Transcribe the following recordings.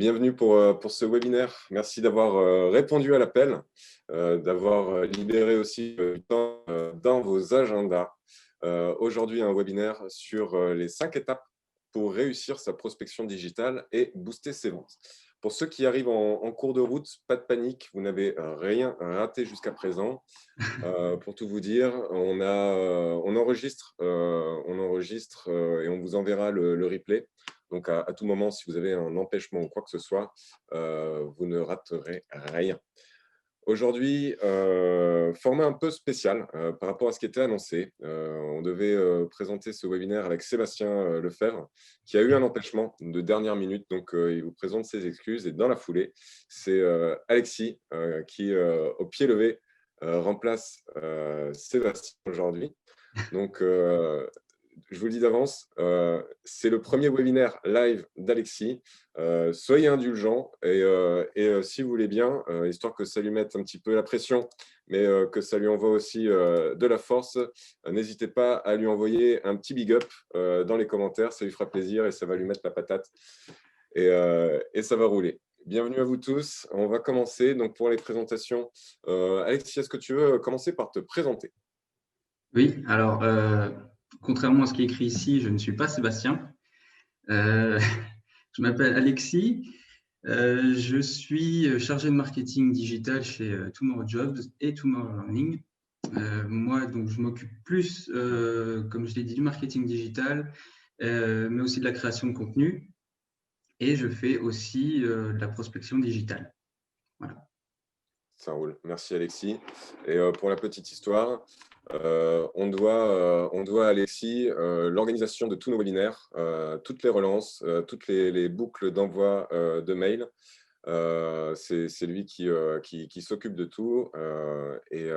Bienvenue pour ce webinaire. Merci d'avoir répondu à l'appel, d'avoir libéré aussi du temps dans vos agendas. Aujourd'hui, un webinaire sur les 5 étapes pour réussir sa prospection digitale et booster ses ventes. Pour ceux qui arrivent en cours de route, pas de panique, vous n'avez rien raté jusqu'à présent. Pour tout vous dire, on enregistre et on vous enverra le replay. Donc, à tout moment, si vous avez un empêchement ou quoi que ce soit, vous ne raterez rien. Aujourd'hui, format un peu spécial par rapport à ce qui était annoncé. On devait présenter ce webinaire avec Sébastien Lefebvre, qui a eu un empêchement de dernière minute. Donc, il vous présente ses excuses. Et dans la foulée, c'est Alexis qui, au pied levé, remplace Sébastien aujourd'hui. Donc, je vous le dis d'avance, c'est le premier webinaire live d'Alexis. Soyez indulgents et si vous voulez bien, histoire que ça lui mette un petit peu la pression, mais que ça lui envoie aussi de la force, n'hésitez pas à lui envoyer un petit big up dans les commentaires, ça lui fera plaisir et ça va lui mettre la patate et ça va rouler. Bienvenue à vous tous. On va commencer. Donc, pour les présentations, Alexis, est-ce que tu veux commencer par te présenter? Oui, alors, contrairement à ce qui est écrit ici, je ne suis pas Sébastien. Je m'appelle Alexis. Je suis chargé de marketing digital chez Tomorrow Jobs et Tomorrow Learning. Moi, donc, je m'occupe plus, comme je l'ai dit, du marketing digital, mais aussi de la création de contenu. Et je fais aussi de la prospection digitale. Voilà. Ça roule. Merci Alexis. Et pour la petite histoire, on doit à Alexis l'organisation de tous nos webinaires, toutes les relances, toutes les boucles d'envoi de mails. C'est lui qui s'occupe de tout. Et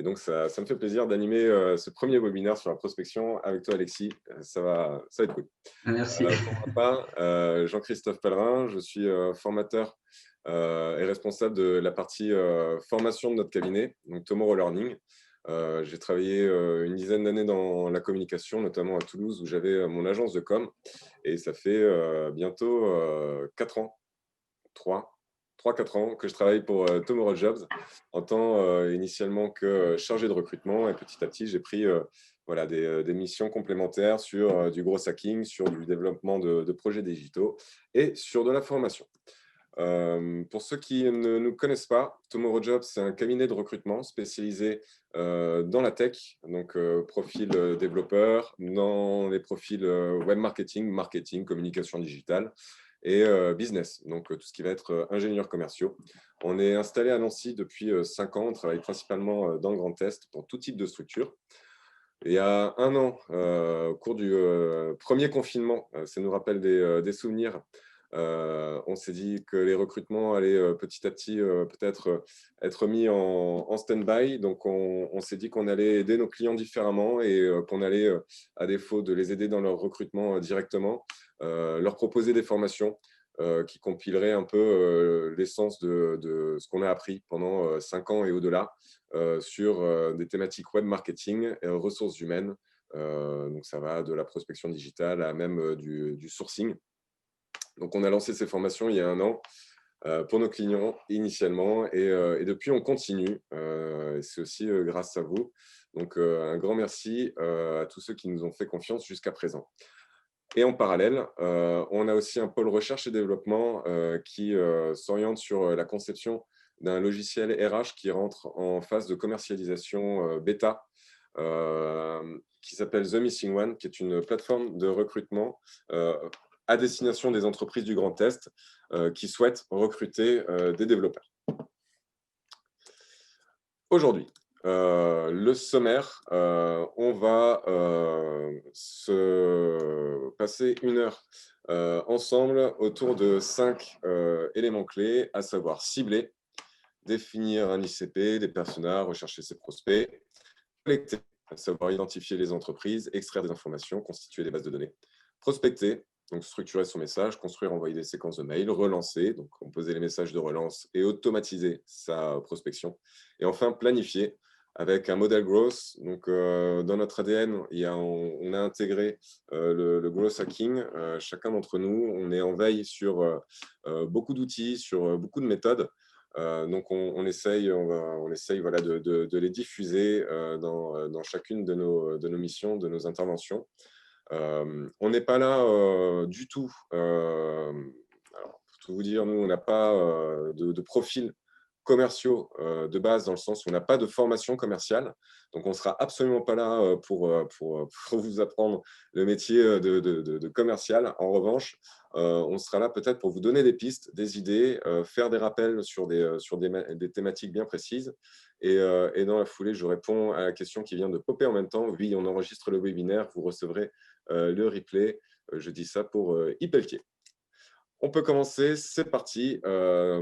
donc, ça me fait plaisir d'animer ce premier webinaire sur la prospection avec toi, Alexis. Ça va être cool. Merci. Pour ma part, Jean-Christophe Pellerin, je suis formateur et responsable de la partie formation de notre cabinet, donc Tomorrow Learning. J'ai travaillé une dizaine d'années dans la communication, notamment à Toulouse, où j'avais mon agence de com. Et ça fait bientôt 4 ans, 3-4 ans que je travaille pour Tomorrow Jobs en tant initialement que chargé de recrutement. Et petit à petit, j'ai pris des missions complémentaires sur du gros hacking, sur du développement de projets digitaux et sur de la formation. Pour ceux qui ne nous connaissent pas, Tomorrow Jobs, c'est un cabinet de recrutement spécialisé dans la tech, donc profil développeur, dans les profils web marketing, marketing, communication digitale et business, donc tout ce qui va être ingénieurs commerciaux. On est installé à Nancy depuis 5 ans, on travaille principalement dans le Grand Est pour tout type de structure. Et il y a 1 an, au cours du premier confinement, ça nous rappelle des souvenirs. On s'est dit que les recrutements allaient petit à petit peut-être être mis en stand-by. Donc, on s'est dit qu'on allait aider nos clients différemment et qu'on allait, à défaut de les aider dans leur recrutement directement, leur proposer des formations qui compileraient un peu l'essence de ce qu'on a appris pendant 5 ans et au-delà sur des thématiques web marketing et ressources humaines. Donc, ça va de la prospection digitale à même du sourcing. Donc, on a lancé ces formations il y a 1 an pour nos clients initialement et depuis, on continue. C'est aussi grâce à vous. Donc, un grand merci à tous ceux qui nous ont fait confiance jusqu'à présent. Et en parallèle, on a aussi un pôle recherche et développement qui s'oriente sur la conception d'un logiciel RH qui rentre en phase de commercialisation bêta qui s'appelle The Missing One, qui est une plateforme de recrutement à destination des entreprises du Grand Est qui souhaitent recruter des développeurs. Aujourd'hui, le sommaire, on va se passer 1 heure ensemble autour de 5 éléments clés, à savoir cibler, définir un ICP, des personas, rechercher ses prospects, collecter, à savoir identifier les entreprises, extraire des informations, constituer des bases de données, prospecter, donc structurer son message, construire, envoyer des séquences de mails, relancer, donc composer les messages de relance et automatiser sa prospection. Et enfin, planifier, avec un modèle growth. Donc, dans notre ADN, on a intégré le growth hacking. Chacun d'entre nous, on est en veille sur beaucoup d'outils, sur beaucoup de méthodes. Donc, on essaye voilà, de les diffuser dans chacune de nos missions, de nos interventions. On n'est pas là du tout. Alors, pour tout vous dire, nous, on n'a pas de profil commerciaux de base, dans le sens où on n'a pas de formation commerciale. Donc, on ne sera absolument pas là pour vous apprendre le métier de commercial. En revanche, on sera là peut-être pour vous donner des pistes, des idées, faire des rappels sur des thématiques bien précises. Et dans la foulée, je réponds à la question qui vient de popper en même temps. Oui, on enregistre le webinaire, vous recevrez le replay. Je dis ça pour Ipeltier. On peut commencer, c'est parti.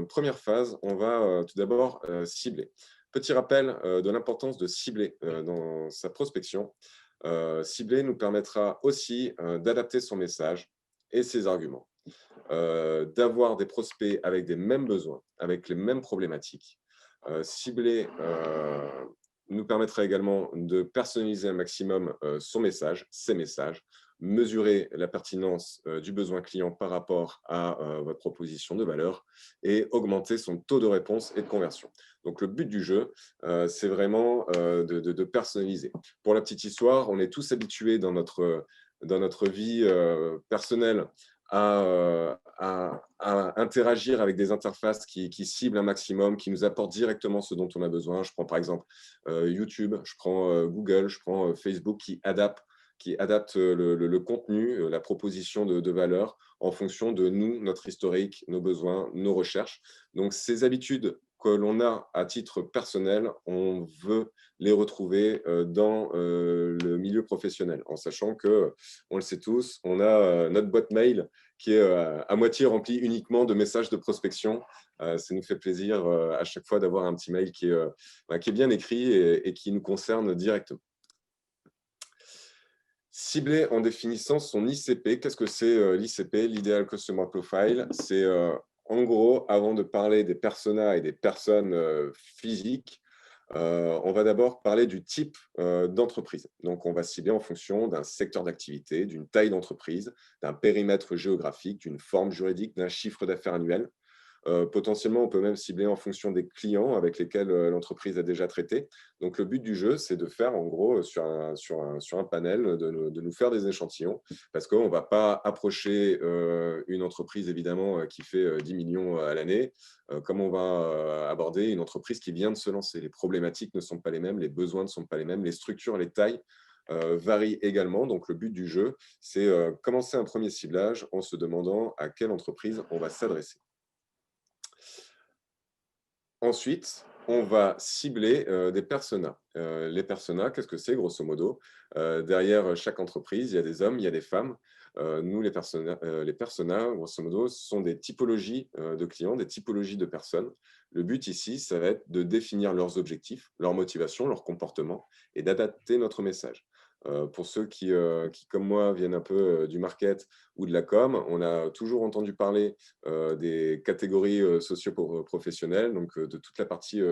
Première phase, on va tout d'abord cibler. Petit rappel de l'importance de cibler dans sa prospection. Cibler nous permettra aussi d'adapter son message et ses arguments, d'avoir des prospects avec des mêmes besoins, avec les mêmes problématiques. Cibler nous permettra également de personnaliser un maximum son message, ses messages, mesurer la pertinence du besoin client par rapport à votre proposition de valeur et augmenter son taux de réponse et de conversion. Donc, le but du jeu, c'est vraiment de personnaliser. Pour la petite histoire, on est tous habitués dans notre vie personnelle à interagir avec des interfaces qui ciblent un maximum, qui nous apportent directement ce dont on a besoin. Je prends par exemple YouTube, je prends Google, je prends Facebook qui adapte le contenu, la proposition de valeur en fonction de nous, notre historique, nos besoins, nos recherches. Donc, ces habitudes que l'on a à titre personnel, on veut les retrouver dans le milieu professionnel, en sachant que, on le sait tous, on a notre boîte mail qui est à moitié remplie uniquement de messages de prospection. Ça nous fait plaisir à chaque fois d'avoir un petit mail qui est bien écrit et qui nous concerne directement. Cibler en définissant son ICP. Qu'est-ce que c'est l'ICP, l'Ideal Customer Profile? C'est en gros, avant de parler des personas et des personnes physiques, on va d'abord parler du type d'entreprise. Donc, on va cibler en fonction d'un secteur d'activité, d'une taille d'entreprise, d'un périmètre géographique, d'une forme juridique, d'un chiffre d'affaires annuel. Potentiellement, on peut même cibler en fonction des clients avec lesquels l'entreprise a déjà traité. Donc, le but du jeu, c'est de faire, en gros, sur un panel, de nous faire des échantillons, parce qu'on ne va pas approcher une entreprise, évidemment, qui fait 10 millions à l'année, comme on va aborder une entreprise qui vient de se lancer. Les problématiques ne sont pas les mêmes, les besoins ne sont pas les mêmes, les structures, les tailles varient également. Donc, le but du jeu, c'est commencer un premier ciblage en se demandant à quelle entreprise on va s'adresser. Ensuite, on va cibler des personas. Les personas, qu'est-ce que c'est, grosso modo? Derrière chaque entreprise, il y a des hommes, il y a des femmes. Nous, les personas, grosso modo, sont des typologies de clients, des typologies de personnes. Le but ici, ça va être de définir leurs objectifs, leurs motivations, leurs comportements et d'adapter notre message. Pour ceux qui, comme moi, viennent un peu du market ou de la com, on a toujours entendu parler des catégories socio-professionnelles, donc de toute la partie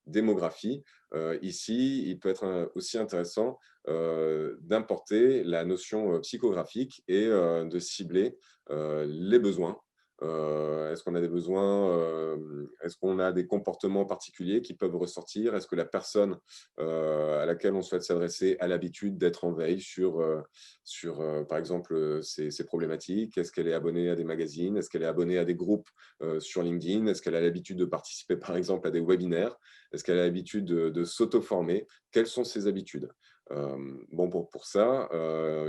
démographie. Ici, il peut être aussi intéressant d'importer la notion psychographique et de cibler les besoins. Est-ce qu'on a des besoins, est-ce qu'on a des comportements particuliers qui peuvent ressortir? Est-ce que la personne à laquelle on souhaite s'adresser a l'habitude d'être en veille sur par exemple, ses problématiques? Est-ce qu'elle est abonnée à des magazines? Est-ce qu'elle est abonnée à des groupes sur LinkedIn? Est-ce qu'elle a l'habitude de participer, par exemple, à des webinaires? Est-ce qu'elle a l'habitude de s'auto-former? Quelles sont ses habitudes? Bon, pour ça,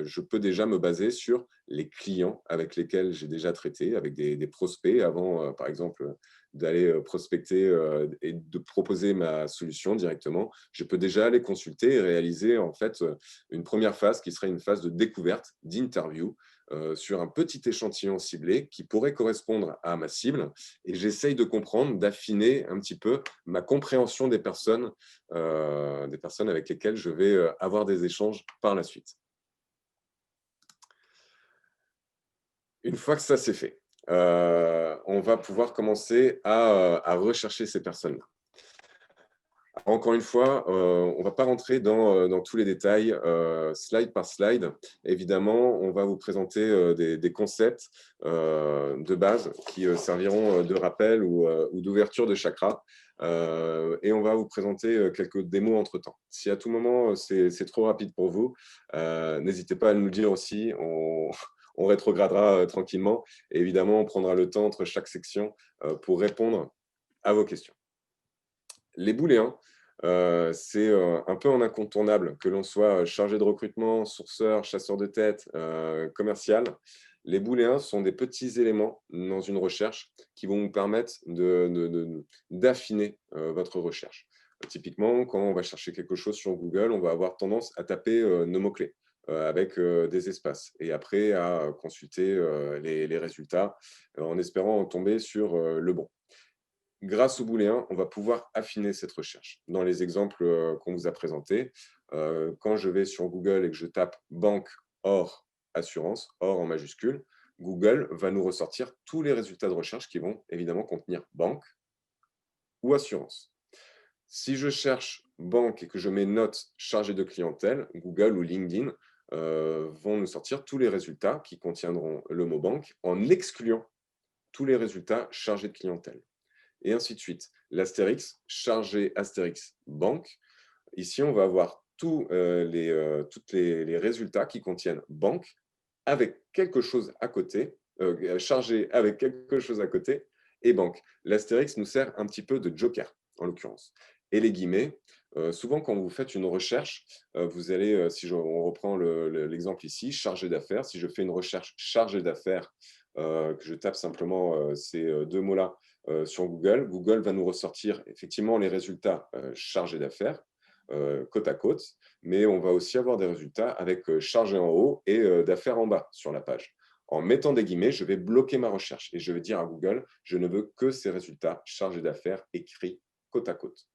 je peux déjà me baser sur les clients avec lesquels j'ai déjà traité, avec des prospects avant, par exemple, d'aller prospecter et de proposer ma solution directement. Je peux déjà aller consulter et réaliser en fait une première phase qui serait une phase de découverte, d'interview, sur un petit échantillon ciblé qui pourrait correspondre à ma cible. Et j'essaye de comprendre, d'affiner un petit peu ma compréhension des personnes avec lesquelles je vais avoir des échanges par la suite. Une fois que ça c'est fait, on va pouvoir commencer à rechercher ces personnes-là. Encore une fois, on ne va pas rentrer dans tous les détails, slide par slide. Évidemment, on va vous présenter des concepts de base qui serviront de rappel ou d'ouverture de chakra. Et on va vous présenter quelques démos entre-temps. Si à tout moment, c'est trop rapide pour vous, n'hésitez pas à nous le dire aussi. On rétrogradera tranquillement. Et évidemment, on prendra le temps entre chaque section pour répondre à vos questions. Les booléens, c'est un peu un incontournable, que l'on soit chargé de recrutement, sourceur, chasseur de tête, commercial. Les booléens sont des petits éléments dans une recherche qui vont vous permettre d'affiner votre recherche. Typiquement, quand on va chercher quelque chose sur Google, on va avoir tendance à taper nos mots-clés avec des espaces et après à consulter les résultats en espérant tomber sur le bon. Grâce au booléen, on va pouvoir affiner cette recherche. Dans les exemples qu'on vous a présentés, quand je vais sur Google et que je tape banque, or, assurance, or en majuscule, Google va nous ressortir tous les résultats de recherche qui vont évidemment contenir banque ou assurance. Si je cherche banque et que je mets note chargée de clientèle, Google ou LinkedIn vont nous sortir tous les résultats qui contiendront le mot banque en excluant tous les résultats chargés de clientèle. Et ainsi de suite. L'astérix, chargé astérix banque. Ici, on va avoir tous les résultats qui contiennent banque avec quelque chose à côté, chargé avec quelque chose à côté et banque. L'astérix nous sert un petit peu de joker, en l'occurrence. Et les guillemets, souvent quand vous faites une recherche, vous allez, on reprend l'exemple ici, chargé d'affaires, si je fais une recherche chargé d'affaires, que je tape simplement ces deux mots-là sur Google, Google va nous ressortir effectivement les résultats chargés d'affaires, côte à côte, mais on va aussi avoir des résultats avec chargé en haut et d'affaires en bas sur la page. En mettant des guillemets, je vais bloquer ma recherche et je vais dire à Google, je ne veux que ces résultats chargés d'affaires écrits côte à côte.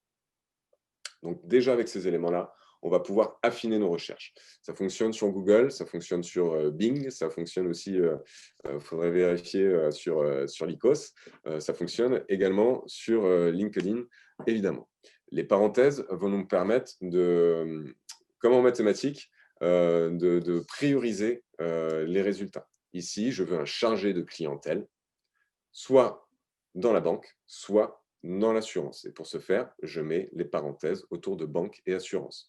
Donc déjà avec ces éléments-là, on va pouvoir affiner nos recherches. Ça fonctionne sur Google, ça fonctionne sur Bing, ça fonctionne aussi, il faudrait vérifier sur Lycos, ça fonctionne également sur LinkedIn, évidemment. Les parenthèses vont nous permettre comme en mathématiques, de prioriser les résultats. Ici, je veux un chargé de clientèle, soit dans la banque, soit dans l'assurance. Et pour ce faire, je mets les parenthèses autour de banque et assurance.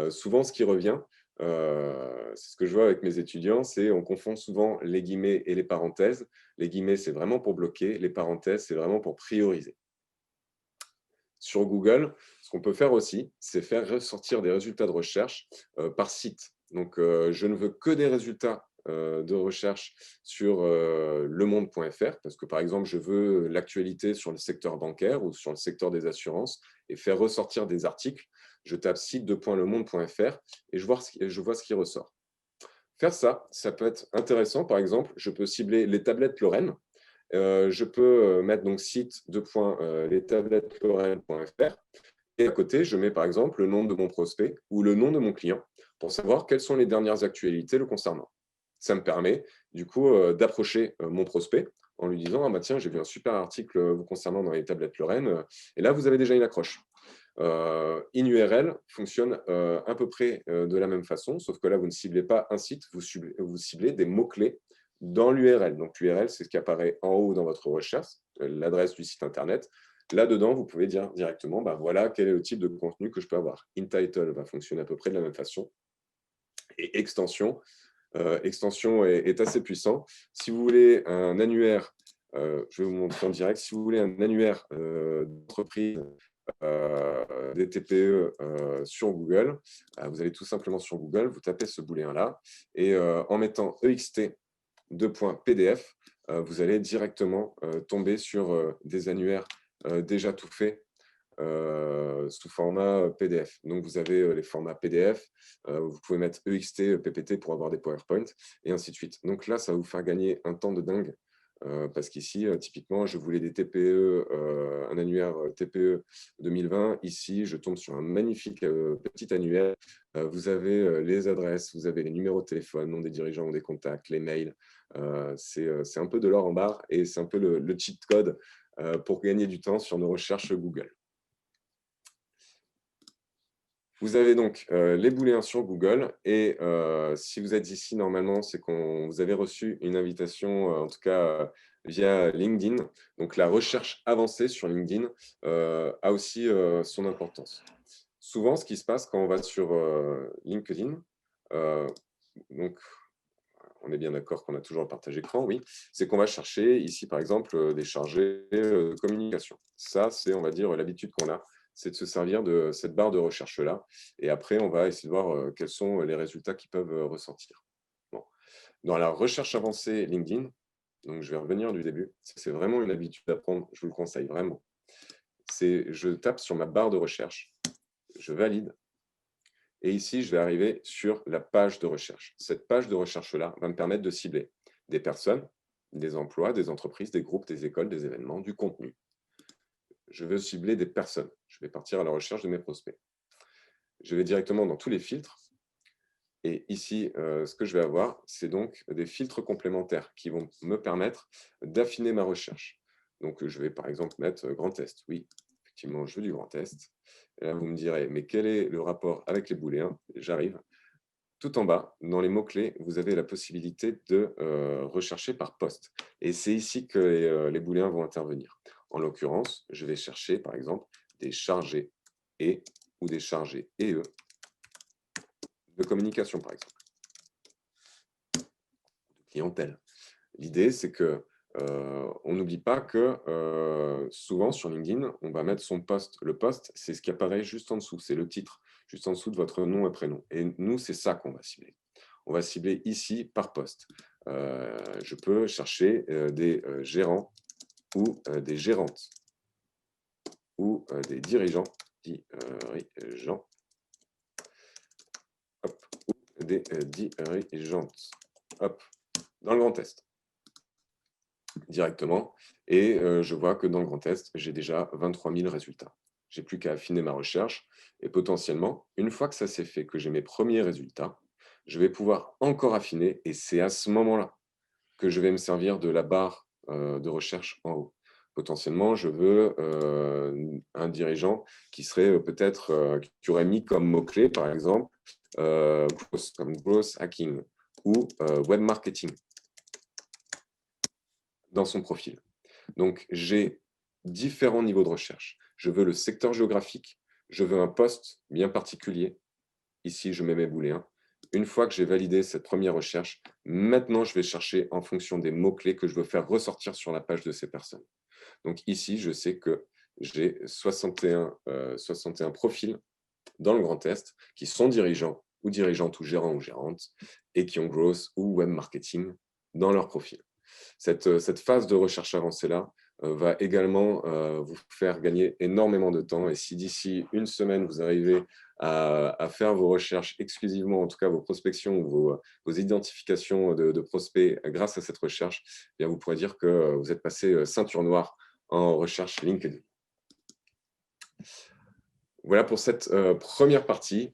Souvent, ce qui revient, c'est ce que je vois avec mes étudiants, c'est on confond souvent les guillemets et les parenthèses. Les guillemets, c'est vraiment pour bloquer. Les parenthèses, c'est vraiment pour prioriser. Sur Google, ce qu'on peut faire aussi, c'est faire ressortir des résultats de recherche par site. Donc, je ne veux que des résultats de recherche sur lemonde.fr, parce que par exemple, je veux l'actualité sur le secteur bancaire ou sur le secteur des assurances et faire ressortir des articles. Je tape site.lemonde.fr et je vois ce qui ressort. Faire ça, ça peut être intéressant. Par exemple, je peux cibler les tablettes Lorraine. Je peux mettre donc site lestabletteslorraine.fr et à côté, je mets par exemple le nom de mon prospect ou le nom de mon client pour savoir quelles sont les dernières actualités le concernant. Ça me permet du coup d'approcher mon prospect en lui disant « Ah bah tiens, j'ai vu un super article vous concernant dans les tablettes Lorraine. » Et là, vous avez déjà une accroche. InURL fonctionne à peu près de la même façon, sauf que là, vous ne ciblez pas un site, vous ciblez des mots-clés dans l'URL. Donc, l'URL, c'est ce qui apparaît en haut dans votre recherche, l'adresse du site Internet. Là-dedans, vous pouvez dire directement, voilà, quel est le type de contenu que je peux avoir. InTitle va fonctionner à peu près de la même façon. Et extension, extension est assez puissant. Si vous voulez un annuaire, je vais vous montrer en direct, si vous voulez un annuaire d'entreprise, des TPE sur Google, vous allez tout simplement sur Google, vous tapez ce booléen-là, et en mettant EXT .pdf, vous allez directement tomber sur des annuaires déjà tout faits sous format PDF. Donc, vous avez les formats PDF, vous pouvez mettre EXT, PPT pour avoir des PowerPoint, et ainsi de suite. Donc là, ça va vous faire gagner un temps de dingue, parce qu'ici, typiquement, je voulais des TPE, un annuaire TPE 2020. Ici, je tombe sur un magnifique petit annuaire. Vous avez les adresses, vous avez les numéros de téléphone, nom des dirigeants ou des contacts, les mails. C'est un peu de l'or en barre et c'est un peu le cheat code pour gagner du temps sur nos recherches Google. Vous avez donc les booléens sur Google et si vous êtes ici, normalement, c'est que vous avez reçu une invitation, en tout cas via LinkedIn. Donc, la recherche avancée sur LinkedIn a aussi son importance. Souvent, ce qui se passe quand on va sur LinkedIn, euh, donc on est bien d'accord qu'on a toujours le partage écran, oui, c'est qu'on va chercher ici, par exemple, des chargés de communication. Ça, c'est, on va dire, l'habitude qu'on a, c'est de se servir de cette barre de recherche-là. Et après, on va essayer de voir quels sont les résultats qui peuvent ressortir. Bon. Dans la recherche avancée LinkedIn, donc je vais revenir du début, c'est vraiment une habitude d'apprendre, je vous le conseille vraiment. Je tape sur ma barre de recherche, je valide, et ici, je vais arriver sur la page de recherche. Cette page de recherche-là va me permettre de cibler des personnes, des emplois, des entreprises, des groupes, des écoles, des événements, du contenu. Je veux cibler des personnes. Je vais partir à la recherche de mes prospects. Je vais directement dans tous les filtres. Et ici, ce que je vais avoir, c'est donc des filtres complémentaires qui vont me permettre d'affiner ma recherche. Donc, je vais par exemple mettre grand test. Oui, effectivement, je veux du grand test. Et là, vous me direz, mais quel est le rapport avec les booléens? J'arrive. Tout en bas, dans les mots-clés, vous avez la possibilité de rechercher par poste. Et c'est ici que les booléens vont intervenir. En l'occurrence, je vais chercher, par exemple, des chargés et ou des chargés et eux de communication, par exemple, de clientèle. L'idée, c'est que on n'oublie pas que souvent sur LinkedIn, on va mettre son poste. Le poste, c'est ce qui apparaît juste en dessous, c'est le titre, juste en dessous de votre nom et prénom. Et nous, c'est ça qu'on va cibler. On va cibler ici par poste. Je peux chercher des gérants ou des gérantes ou des dirigeants, hop, ou des dirigeantes, hop, dans le grand test directement. Et je vois que dans le grand test, j'ai déjà 23 000 résultats. J'ai plus qu'à affiner ma recherche. Et potentiellement, une fois que ça s'est fait, que j'ai mes premiers résultats, je vais pouvoir encore affiner. Et c'est à ce moment-là que je vais me servir de la barre de recherche en haut. Potentiellement, je veux un dirigeant qui serait peut-être, qui aurait mis comme mot-clé, par exemple, comme growth hacking ou web marketing dans son profil. Donc, j'ai différents niveaux de recherche. Je veux le secteur géographique, je veux un poste bien particulier. Ici, je mets mes booléens. Une fois que j'ai validé cette première recherche, maintenant, je vais chercher en fonction des mots-clés que je veux faire ressortir sur la page de ces personnes. Donc ici, je sais que j'ai 61 profils dans le grand test qui sont dirigeants ou dirigeantes ou gérants ou gérantes et qui ont growth ou web marketing dans leur profil. Cette phase de recherche avancée-là va également vous faire gagner énormément de temps. Et si d'ici une semaine, vous arrivez à faire vos recherches exclusivement, en tout cas vos prospections ou vos identifications de prospects grâce à cette recherche, eh bien, vous pourrez dire que vous êtes passé ceinture noire en recherche LinkedIn. Voilà pour cette première partie,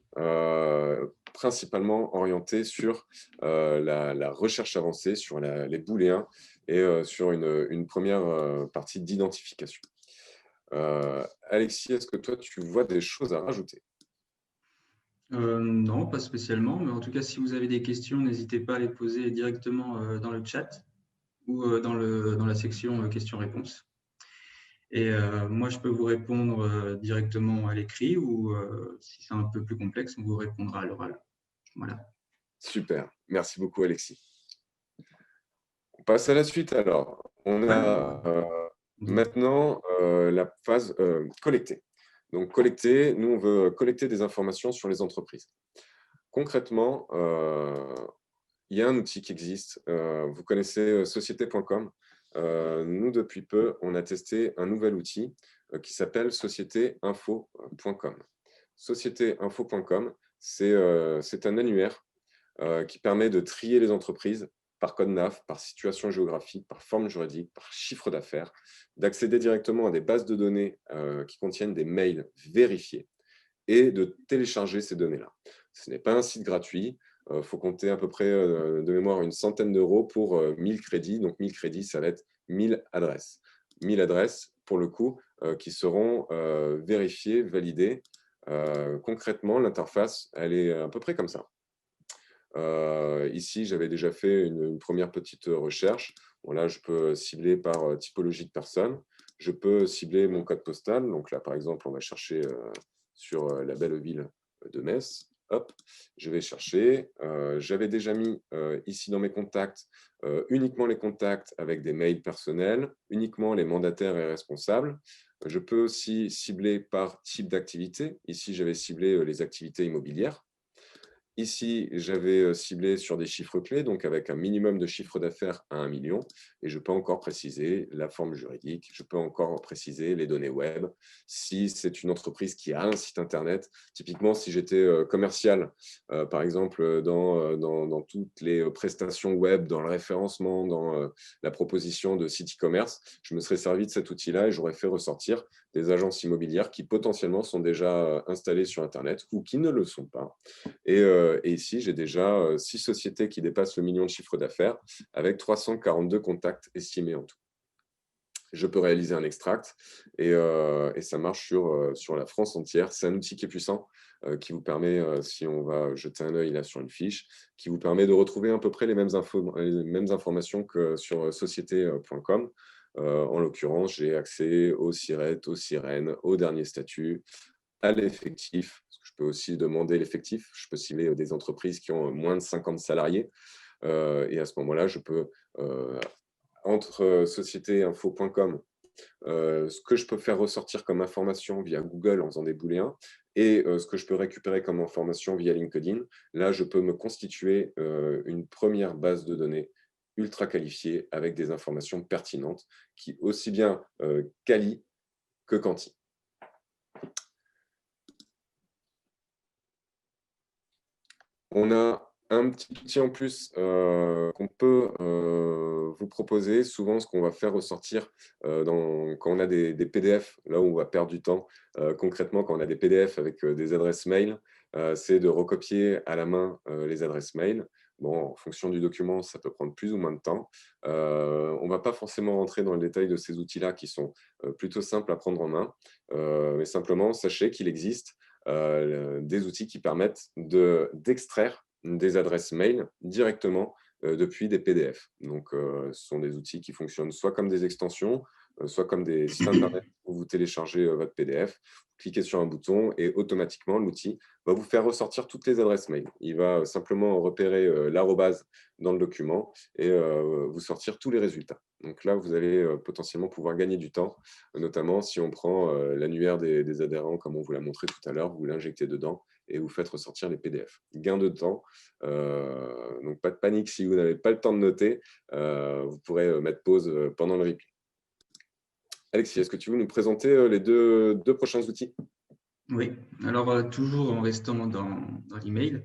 principalement orientée sur la recherche avancée, sur les booléens et sur une première partie d'identification. Alexis, est-ce que toi, tu vois des choses à rajouter? Non, pas spécialement, mais en tout cas, si vous avez des questions, n'hésitez pas à les poser directement dans le chat ou dans la section questions-réponses. Et moi, je peux vous répondre directement à l'écrit ou si c'est un peu plus complexe, on vous répondra à l'oral. Voilà. Super, merci beaucoup Alexis. On passe à la suite alors. On a maintenant la phase collectée. Donc collecter, nous on veut collecter des informations sur les entreprises. Concrètement, il y a un outil qui existe. Vous connaissez société.com. Nous, depuis peu, on a testé un nouvel outil qui s'appelle sociétéinfo.com. Sociétéinfo.com, c'est un annuaire qui permet de trier les entreprises par code NAF, par situation géographique, par forme juridique, par chiffre d'affaires, d'accéder directement à des bases de données qui contiennent des mails vérifiés et de télécharger ces données-là. Ce n'est pas un site gratuit. Il faut compter à peu près de mémoire une centaine d'euros pour 1000 crédits. Donc 1000 crédits, ça va être 1000 adresses. 1000 adresses, pour le coup, qui seront vérifiées, validées Concrètement, l'interface, elle est à peu près comme ça. Ici, j'avais déjà fait une première petite recherche. Bon, là, je peux cibler par typologie de personne. Je peux cibler mon code postal. Donc là, par exemple, on va chercher sur la belle ville de Metz. Hop, je vais chercher. J'avais déjà mis ici dans mes contacts uniquement les contacts avec des mails personnels, uniquement les mandataires et responsables. Je peux aussi cibler par type d'activité. Ici, j'avais ciblé les activités immobilières. Ici, j'avais ciblé sur des chiffres clés, donc avec un minimum de chiffre d'affaires à 1 million. Et je peux encore préciser la forme juridique, je peux encore préciser les données web. Si c'est une entreprise qui a un site internet, typiquement si j'étais commercial, par exemple dans toutes les prestations web, dans le référencement, dans la proposition de site e-commerce, je me serais servi de cet outil-là et j'aurais fait ressortir des agences immobilières qui potentiellement sont déjà installées sur Internet ou qui ne le sont pas. Et ici, j'ai déjà 6 sociétés qui dépassent le million de chiffre d'affaires avec 342 contacts estimés en tout. Je peux réaliser un extract et ça marche sur la France entière. C'est un outil qui est puissant, qui vous permet, si on va jeter un œil là sur une fiche, qui vous permet de retrouver à peu près les mêmes informations que sur société.com. En l'occurrence, j'ai accès au SIRET, aux sirènes, au dernier statut, à l'effectif. Je peux aussi demander l'effectif. Je peux cibler des entreprises qui ont moins de 50 salariés. Et à ce moment-là, je peux, entre sociétéinfo.com, ce que je peux faire ressortir comme information via Google en faisant des booléens et ce que je peux récupérer comme information via LinkedIn, là, je peux me constituer une première base de données ultra qualifiée avec des informations pertinentes qui aussi bien quali que quanti. On a un petit outil en plus qu'on peut vous proposer. Souvent, ce qu'on va faire ressortir quand on a des PDF, là où on va perdre du temps, concrètement, quand on a des PDF avec des adresses mail, c'est de recopier à la main les adresses mail. Bon, en fonction du document, ça peut prendre plus ou moins de temps. On ne va pas forcément rentrer dans le détail de ces outils-là qui sont plutôt simples à prendre en main, mais simplement, sachez qu'il existe des outils qui permettent d'extraire des adresses mail directement depuis des PDF. Donc, ce sont des outils qui fonctionnent soit comme des extensions, soit comme des sites internet où vous téléchargez votre PDF, vous cliquez sur un bouton et automatiquement, l'outil va vous faire ressortir toutes les adresses mail. Il va simplement repérer l'arrobase dans le document et vous sortir tous les résultats. Donc là, vous allez potentiellement pouvoir gagner du temps, notamment si on prend l'annuaire des adhérents, comme on vous l'a montré tout à l'heure, vous l'injectez dedans et vous faites ressortir les PDF. Gain de temps, donc pas de panique si vous n'avez pas le temps de noter, vous pourrez mettre pause pendant le replay. Alexis, est-ce que tu veux nous présenter les deux prochains outils? Oui, alors toujours en restant dans l'email,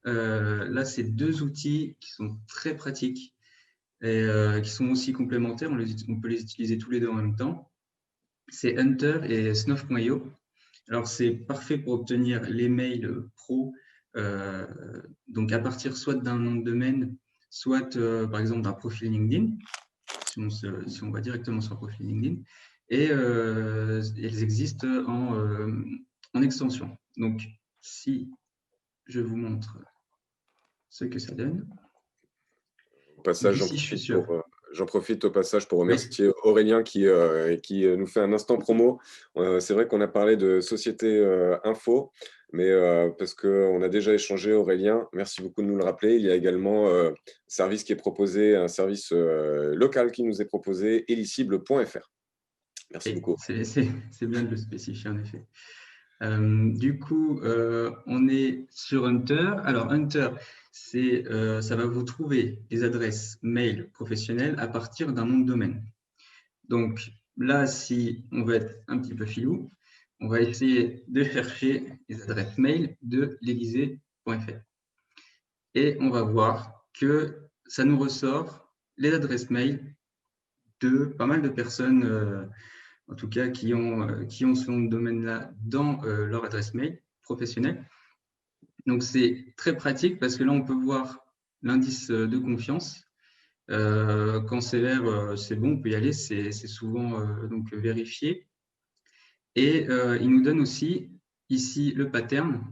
là, c'est 2 outils qui sont très pratiques et qui sont aussi complémentaires. On peut les utiliser tous les deux en même temps. C'est Hunter et Snuff.io. Alors, c'est parfait pour obtenir les mails pro, donc à partir soit d'un nom de domaine, soit par exemple d'un profil LinkedIn, si on va directement sur le profil LinkedIn. Et elles existent en extension. Donc, si je vous montre ce que ça donne. Au passage, ici, je suis sûr. J'en profite au passage pour Oui. remercier Aurélien qui nous fait un instant promo. C'est vrai qu'on a parlé de Société Info, mais parce qu'on a déjà échangé, Aurélien, merci beaucoup de nous le rappeler. Il y a également un service qui est proposé, un service local qui nous est proposé, elicible.fr. Merci beaucoup. C'est bien de le spécifier, en effet. Du coup, on est sur Hunter. Alors, Hunter, ça va vous trouver les adresses mail professionnelles à partir d'un nom de domaine. Donc, là, si on veut être un petit peu filou, on va essayer de chercher les adresses mail de l'Élysée.fr. Et on va voir que ça nous ressort les adresses mail de pas mal de personnes, en tout cas qui ont ce nom de domaine-là dans leur adresse mail professionnelle. Donc, c'est très pratique parce que là, on peut voir l'indice de confiance. Quand c'est vert, c'est bon, on peut y aller, c'est souvent donc vérifié. Et il nous donne aussi ici le pattern,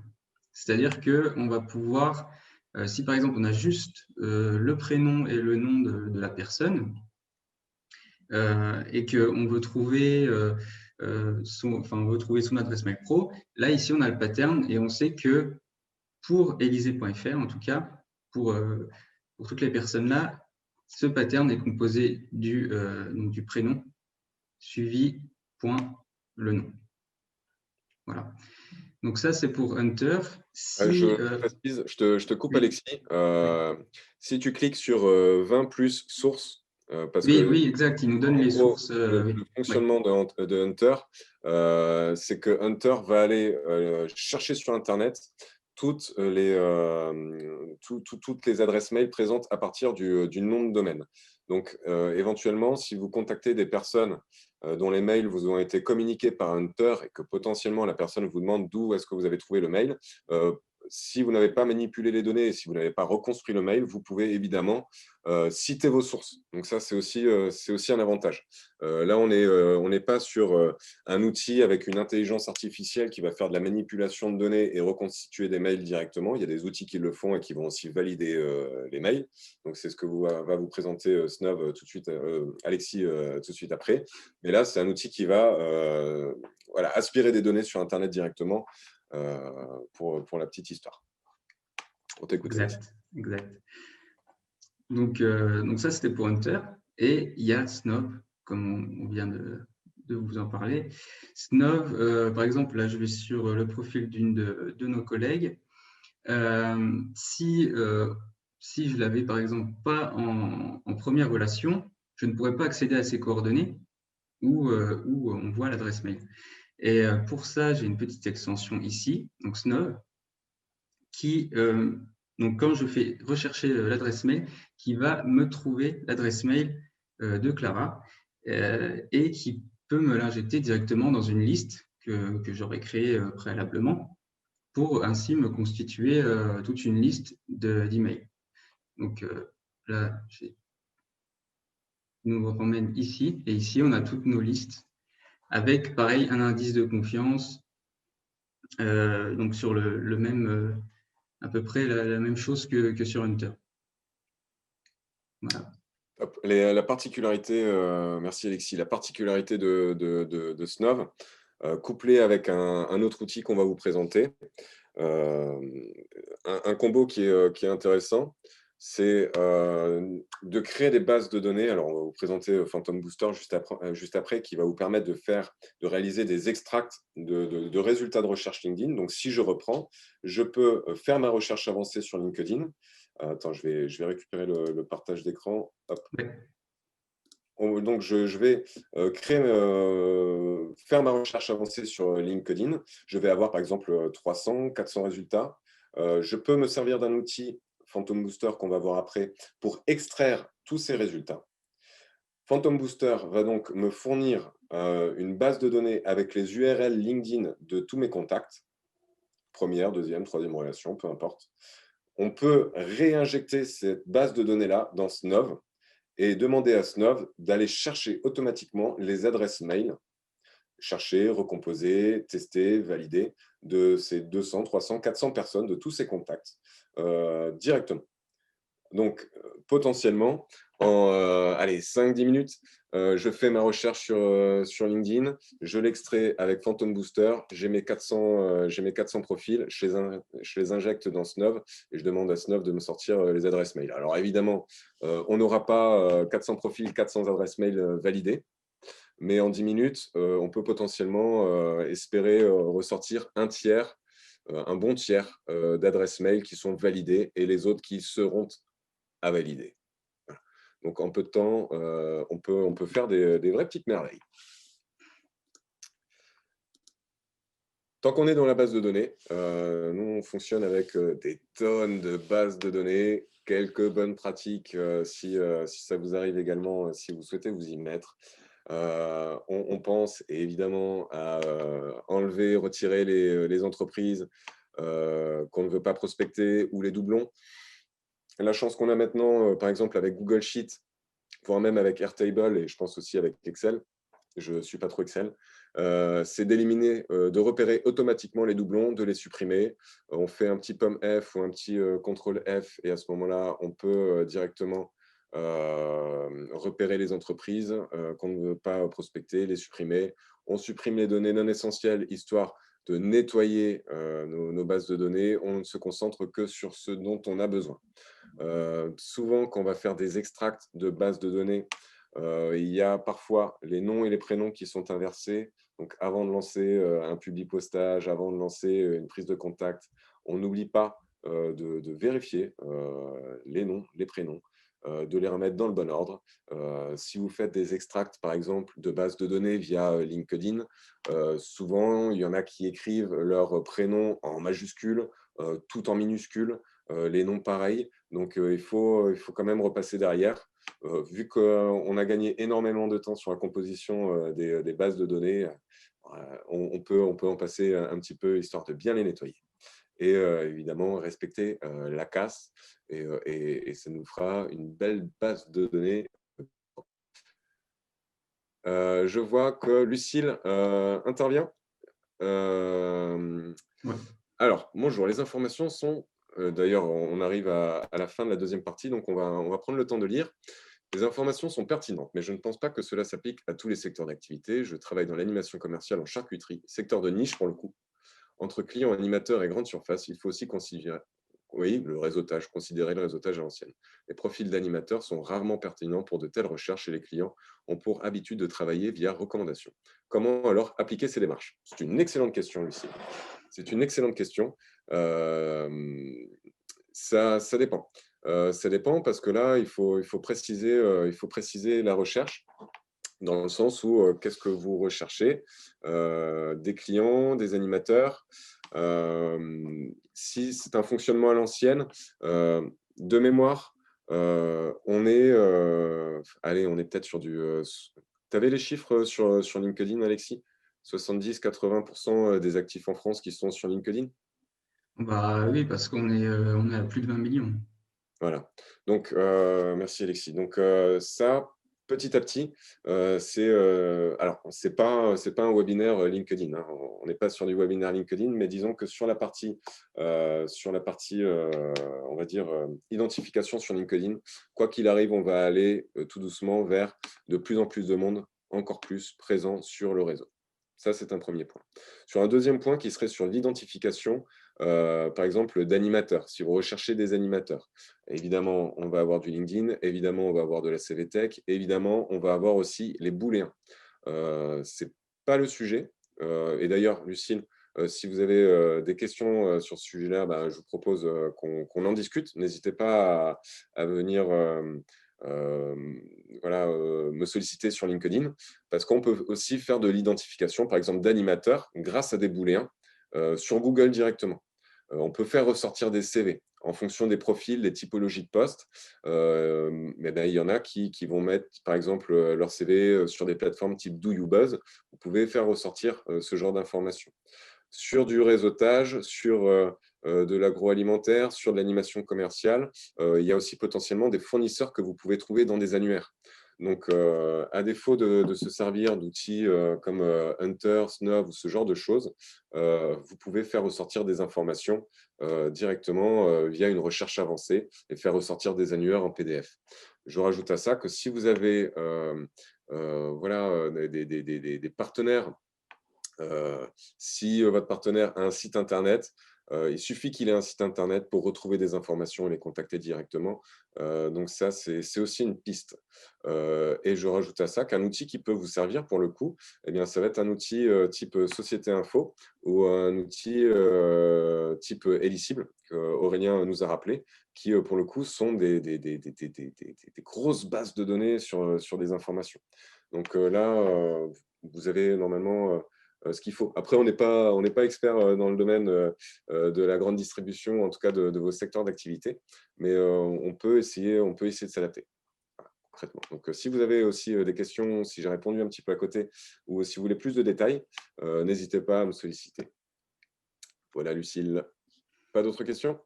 c'est-à-dire qu'on va pouvoir, si par exemple on a juste le prénom et le nom de la personne, et qu'on veut trouver on veut trouver son adresse mail pro, là ici on a le pattern et on sait que pour Élysée.fr en tout cas, pour, pour toutes les personnes là, ce pattern est composé donc du prénom suivi point le nom. Voilà. Donc ça c'est pour Hunter. Si, Je précise, je te coupe, oui, Alexis. oui. Si tu cliques sur 20 plus sources, parce Oui, que oui, exact, il nous donne en les gros, sources. le Oui, oui, fonctionnement de Hunter, c'est que Hunter va aller chercher sur Internet toutes les adresses mail présentes à partir du nom de domaine. Donc, éventuellement, si vous contactez des personnes dont les mails vous ont été communiqués par Hunter et que potentiellement la personne vous demande d'où est-ce que vous avez trouvé le mail, si vous n'avez pas manipulé les données et si vous n'avez pas reconstruit le mail, vous pouvez évidemment citer vos sources. Donc ça, c'est aussi un avantage. Là, on n'est pas sur un outil avec une intelligence artificielle qui va faire de la manipulation de données et reconstituer des mails directement. Il y a des outils qui le font et qui vont aussi valider les mails. Donc c'est ce que va vous présenter Snov tout de suite, Alexis tout de suite après. Mais là, c'est un outil qui va voilà, aspirer des données sur Internet directement pour la petite histoire. On t'écoute, Alexis. exact, exact. Donc ça, c'était pour Hunter. Et il y a Snov, comme on vient de vous en parler. Snov, par exemple, là, je vais sur le profil d'une de nos collègues. Si je l'avais, par exemple, pas en première relation, je ne pourrais pas accéder à ses coordonnées où on voit l'adresse mail. Et pour ça, j'ai une petite extension ici, donc Snov, qui, donc quand je fais rechercher l'adresse mail, qui va me trouver l'adresse mail de Clara et qui peut me l'injecter directement dans une liste que j'aurais créée préalablement pour ainsi me constituer toute une liste d'emails. Donc là, je nous ramène ici et ici, on a toutes nos listes avec pareil un indice de confiance donc sur le même à peu près la même chose que sur Hunter. Voilà. La particularité, merci Alexis, la particularité de Snov, couplée avec un autre outil qu'on va vous présenter, un combo qui est intéressant, c'est de créer des bases de données. Alors, on va vous présenter Phantom Booster juste après, qui va vous permettre de réaliser des extracts de résultats de recherche LinkedIn. Donc, si je reprends, je peux faire ma recherche avancée sur LinkedIn. Attends, je vais récupérer le partage d'écran. Ouais. Donc, je vais faire ma recherche avancée sur LinkedIn. Je vais avoir, par exemple, 300, 400 résultats. Je peux me servir d'un outil, Phantom Booster, qu'on va voir après, pour extraire tous ces résultats. Phantom Booster va donc me fournir une base de données avec les URL LinkedIn de tous mes contacts. Première, deuxième, troisième relation, peu importe. On peut réinjecter cette base de données-là dans Snov et demander à Snov d'aller chercher automatiquement les adresses mail, chercher, recomposer, tester, valider de ces 200, 300, 400 personnes, de tous ces contacts directement. Donc, potentiellement, en 5-10 minutes, je fais ma recherche sur LinkedIn, je l'extrais avec Phantom Booster, j'ai mes 400 profils, je les injecte dans Snov et je demande à Snov de me sortir les adresses mail. Alors évidemment, on n'aura pas 400 profils, 400 adresses mail validées, mais en 10 minutes, on peut potentiellement espérer ressortir un bon tiers d'adresses mail qui sont validées et les autres qui seront à valider. Voilà. Donc, en peu de temps, on peut faire des vraies petites merveilles. Tant qu'on est dans la base de données, nous, on fonctionne avec des tonnes de bases de données, quelques bonnes pratiques si ça vous arrive également, si vous souhaitez vous y mettre. On pense évidemment à enlever, retirer les entreprises qu'on ne veut pas prospecter ou les doublons. La chance qu'on a maintenant, par exemple avec Google Sheet, voire même avec Airtable et je pense aussi avec Excel, je ne suis pas trop Excel, c'est d'éliminer, de repérer automatiquement les doublons, de les supprimer. On fait un petit pomme F ou un petit contrôle F et à ce moment-là, on peut directement repérer les entreprises qu'on ne veut pas prospecter, les supprimer. On supprime les données non essentielles, histoire de nettoyer nos bases de données. On ne se concentre que sur ce dont on a besoin. Souvent, quand on va faire des extracts de bases de données, il y a parfois les noms et les prénoms qui sont inversés. Donc, avant de lancer un publipostage, avant de lancer une prise de contact, on n'oublie pas de vérifier les noms, les prénoms, de les remettre dans le bon ordre. Si vous faites des extracts, par exemple, de bases de données via LinkedIn, souvent, il y en a qui écrivent leur prénom en majuscule, tout en minuscule, les noms pareils. Donc, il faut quand même repasser derrière. Vu qu'on a gagné énormément de temps sur la composition des bases de données, on peut en passer un petit peu, histoire de bien les nettoyer. Et évidemment, respecter la casse, et ça nous fera une belle base de données. Je vois que Lucille intervient. Ouais. Alors, bonjour, les informations sont… D'ailleurs, on arrive à la fin de la deuxième partie, donc on va prendre le temps de lire. Les informations sont pertinentes, mais je ne pense pas que cela s'applique à tous les secteurs d'activité. Je travaille dans l'animation commerciale en charcuterie, secteur de niche pour le coup. Entre clients, animateurs et grandes surfaces, il faut aussi considérer, oui, le réseautage, considérer le réseautage à l'ancienne. Les profils d'animateurs sont rarement pertinents pour de telles recherches et les clients ont pour habitude de travailler via recommandation. Comment alors appliquer ces démarches? C'est une excellente question, Lucie. C'est une excellente question. Euh, ça dépend. Ça dépend parce que là, il faut préciser la recherche dans le sens où qu'est-ce que vous recherchez? Des clients, des animateurs. Si c'est un fonctionnement à l'ancienne, de mémoire, allez, on est peut-être sur du… tu avais les chiffres sur LinkedIn, Alexis? 70-80% des actifs en France qui sont sur LinkedIn? Bah oui, parce on est à plus de 20 millions. Voilà. Donc, merci Alexis. Donc, ça, petit à petit, alors, c'est pas un webinaire LinkedIn, hein. On n'est pas sur du webinaire LinkedIn, mais disons que sur la partie, on va dire, identification sur LinkedIn, quoi qu'il arrive, on va aller tout doucement vers de plus en plus de monde, encore plus présent sur le réseau. Ça, c'est un premier point. Sur un deuxième point qui serait sur l'identification, par exemple, d'animateurs. Si vous recherchez des animateurs, évidemment, on va avoir du LinkedIn, évidemment, on va avoir de la CVTech, évidemment, on va avoir aussi les booléens. Ce n'est pas le sujet. Et d'ailleurs, Lucille, si vous avez des questions sur ce sujet-là, bah, je vous propose qu'on en discute. N'hésitez pas à venir euh, voilà, me solliciter sur LinkedIn, parce qu'on peut aussi faire de l'identification, par exemple, d'animateurs grâce à des booléens sur Google directement. On peut faire ressortir des CV en fonction des profils, des typologies de postes. Mais ben, il y en a qui vont mettre, par exemple, leur CV sur des plateformes type Do You Buzz. Vous pouvez faire ressortir ce genre d'informations. Sur du réseautage, sur de l'agroalimentaire, sur de l'animation commerciale, il y a aussi potentiellement des fournisseurs que vous pouvez trouver dans des annuaires. Donc, à défaut de se servir d'outils comme Hunter, Snow ou ce genre de choses, vous pouvez faire ressortir des informations directement via une recherche avancée et faire ressortir des annuaires en PDF. Je rajoute à ça que si vous avez voilà, des partenaires, si votre partenaire a un site internet, il suffit qu'il ait un site internet pour retrouver des informations et les contacter directement. Donc ça, c'est aussi une piste. Et je rajoute à ça qu'un outil qui peut vous servir pour le coup, eh bien, ça va être un outil type Société Info ou un outil type Elicible, qu'Aurélien nous a rappelé, qui pour le coup sont des grosses bases de données sur des informations. Donc là, vous avez normalement ce qu'il faut. Après, on n'est pas expert dans le domaine de la grande distribution, en tout cas de vos secteurs d'activité, mais on peut essayer de s'adapter. Voilà, concrètement. Donc, si vous avez aussi des questions, si j'ai répondu un petit peu à côté, ou si vous voulez plus de détails, n'hésitez pas à me solliciter. Voilà, Lucille. Pas d'autres questions?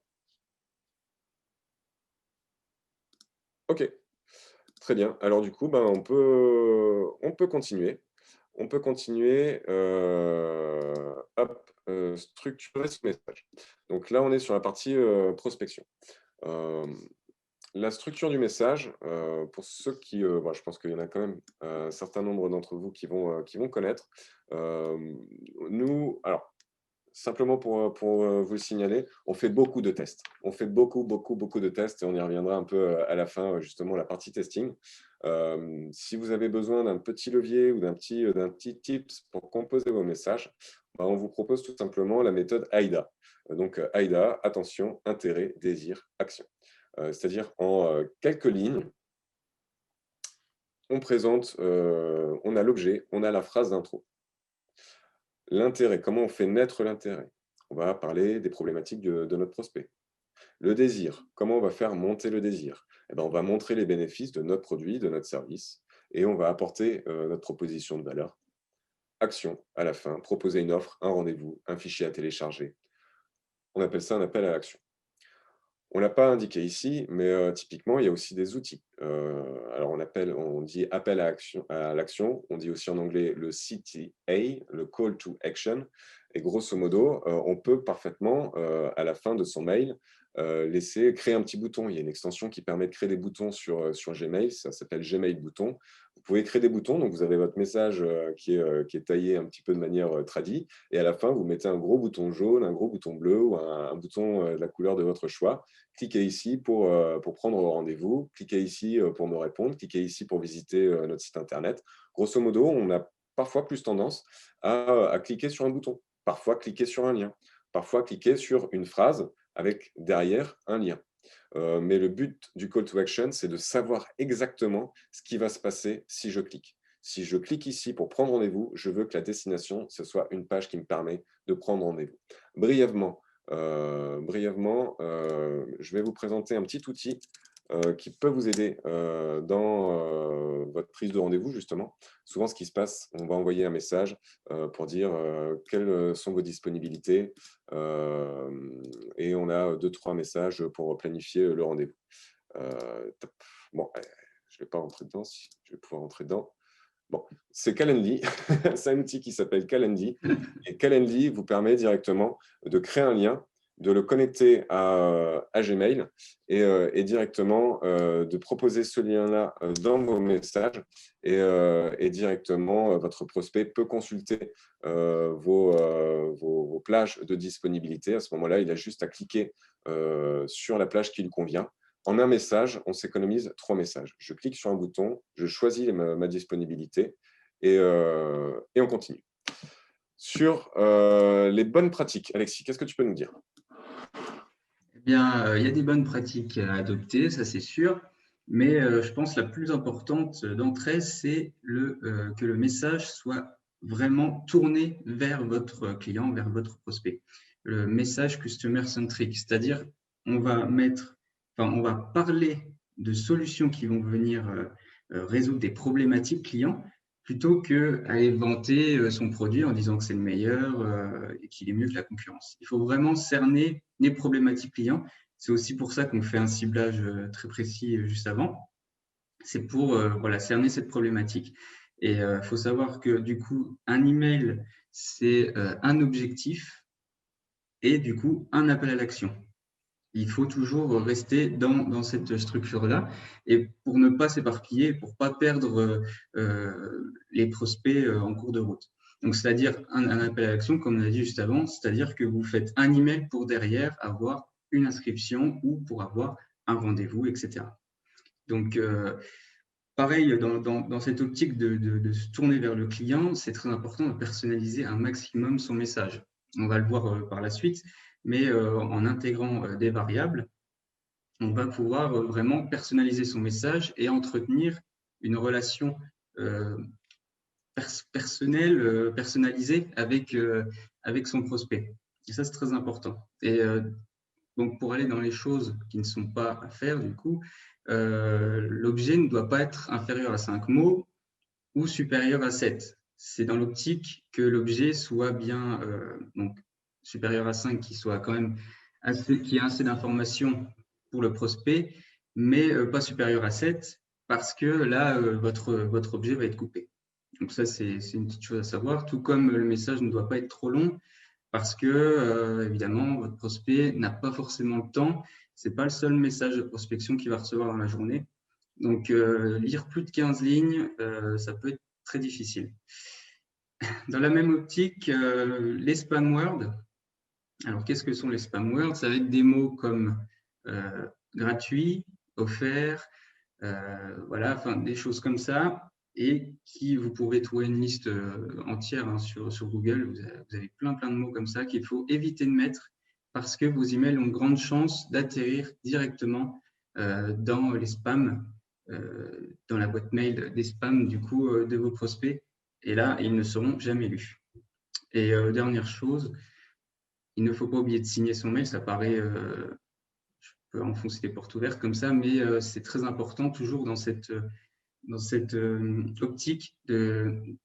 Ok, très bien. Alors du coup, ben, on peut continuer. on peut continuer, hop, structurer ce message. Donc là, on est sur la partie prospection. La structure du message, pour ceux qui, je pense qu'il y en a quand même un certain nombre d'entre vous qui vont connaître. Nous, alors, simplement pour vous le signaler, on fait beaucoup de tests. On fait beaucoup, beaucoup, beaucoup de tests et on y reviendra un peu à la fin, justement, la partie testing. Si vous avez besoin d'un petit levier ou d'un petit tips pour composer vos messages, on vous propose tout simplement la méthode AIDA. Donc, AIDA, attention, intérêt, désir, action. C'est-à-dire en quelques lignes, on présente, on a l'objet, on a la phrase d'intro. L'intérêt, comment on fait naître l'intérêt? On va parler des problématiques de notre prospect. Le désir, comment on va faire monter le désir? On va montrer les bénéfices de notre produit, de notre service, et on va apporter notre proposition de valeur. Action, à la fin, proposer une offre, un rendez-vous, un fichier à télécharger. On appelle ça un appel à l'action. On ne l'a pas indiqué ici, mais typiquement, il y a aussi des outils. Alors, on dit appel à l'action, on dit aussi en anglais le CTA, le Call to Action. Et grosso modo, on peut parfaitement, à la fin de son mail, laisser créer un petit bouton. Il y a une extension qui permet de créer des boutons sur Gmail, ça s'appelle Gmail Bouton. Vous pouvez créer des boutons, donc vous avez votre message qui est taillé un petit peu de manière tradie, et à la fin, vous mettez un gros bouton jaune, un gros bouton bleu ou un bouton de la couleur de votre choix. Cliquez ici pour prendre rendez-vous, cliquez ici pour me répondre, cliquez ici pour visiter notre site internet. Grosso modo, on a parfois plus tendance à cliquer sur un bouton, parfois cliquer sur un lien, parfois cliquer sur une phrase avec derrière un lien. Mais le but du call to action, c'est de savoir exactement ce qui va se passer si je clique. Si je clique ici pour prendre rendez-vous, je veux que la destination, ce soit une page qui me permet de prendre rendez-vous. Brièvement, je vais vous présenter un petit outil qui peut vous aider dans votre prise de rendez-vous, justement. Souvent, ce qui se passe, on va envoyer un message pour dire quelles sont vos disponibilités et on a 2-3 messages pour planifier le rendez-vous. Bon, je ne vais pas rentrer dedans, si je vais pouvoir rentrer dedans. Bon, c'est Calendly, c'est un outil qui s'appelle Calendly. Et Calendly vous permet directement de créer un lien, de le connecter à Gmail et directement de proposer ce lien-là dans vos messages. Et directement, votre prospect peut consulter vos plages de disponibilité. À ce moment-là, il a juste à cliquer sur la plage qui lui convient. En un message, on s'économise 3 messages. Je clique sur un bouton, je choisis ma disponibilité et on continue. Sur les bonnes pratiques, Alexis, qu'est-ce que tu peux nous dire? Eh bien, il y a des bonnes pratiques à adopter, ça c'est sûr, mais je pense que la plus importante d'entre elles, c'est que le message soit vraiment tourné vers votre client, vers votre prospect. Le message customer centric, c'est-à-dire on va parler de solutions qui vont venir résoudre des problématiques clients plutôt qu'aller vanter son produit en disant que c'est le meilleur et qu'il est mieux que la concurrence. Il faut vraiment cerner les problématiques clients. C'est aussi pour ça qu'on fait un ciblage très précis juste avant. C'est pour cerner cette problématique. Et il faut savoir que du coup, un email, c'est un objectif et du coup, un appel à l'action. Il faut toujours rester dans cette structure-là et pour ne pas s'éparpiller, pour ne pas perdre les prospects en cours de route. Donc, c'est-à-dire un appel à l'action, comme on a dit juste avant, c'est-à-dire que vous faites un email pour derrière avoir une inscription ou pour avoir un rendez-vous, etc. Donc, pareil, dans cette optique de se tourner vers le client, c'est très important de personnaliser un maximum son message. On va le voir par la suite, mais en intégrant des variables, on va pouvoir vraiment personnaliser son message et entretenir une relation personnelle, personnalisée avec son prospect. Et ça, c'est très important. Et donc, pour aller dans les choses qui ne sont pas à faire, du coup, l'objet ne doit pas être inférieur à 5 mots ou supérieur à 7. C'est dans l'optique que l'objet soit bien donc, supérieur à 5, qui soit quand même qui ait assez d'informations pour le prospect, mais pas supérieur à 7, parce que là, votre objet va être coupé. Donc ça, c'est une petite chose à savoir, tout comme le message ne doit pas être trop long parce que, évidemment, votre prospect n'a pas forcément le temps. Ce n'est pas le seul message de prospection qu'il va recevoir dans la journée. Donc, lire plus de 15 lignes, ça peut être très difficile. Dans la même optique, les spam words. Alors, qu'est-ce que sont les spam words? Ça va être des mots comme gratuit, offert, voilà, enfin, des choses comme ça, et qui vous pourrez trouver une liste entière hein, sur Google. Vous avez plein de mots comme ça qu'il faut éviter de mettre parce que vos emails ont de grandes chances d'atterrir directement dans les spams, dans la boîte mail des spams du coup de vos prospects. Et là, ils ne seront jamais lus. Et dernière chose, il ne faut pas oublier de signer son mail. Ça paraît, je peux enfoncer les portes ouvertes comme ça, mais c'est très important toujours dans cette optique de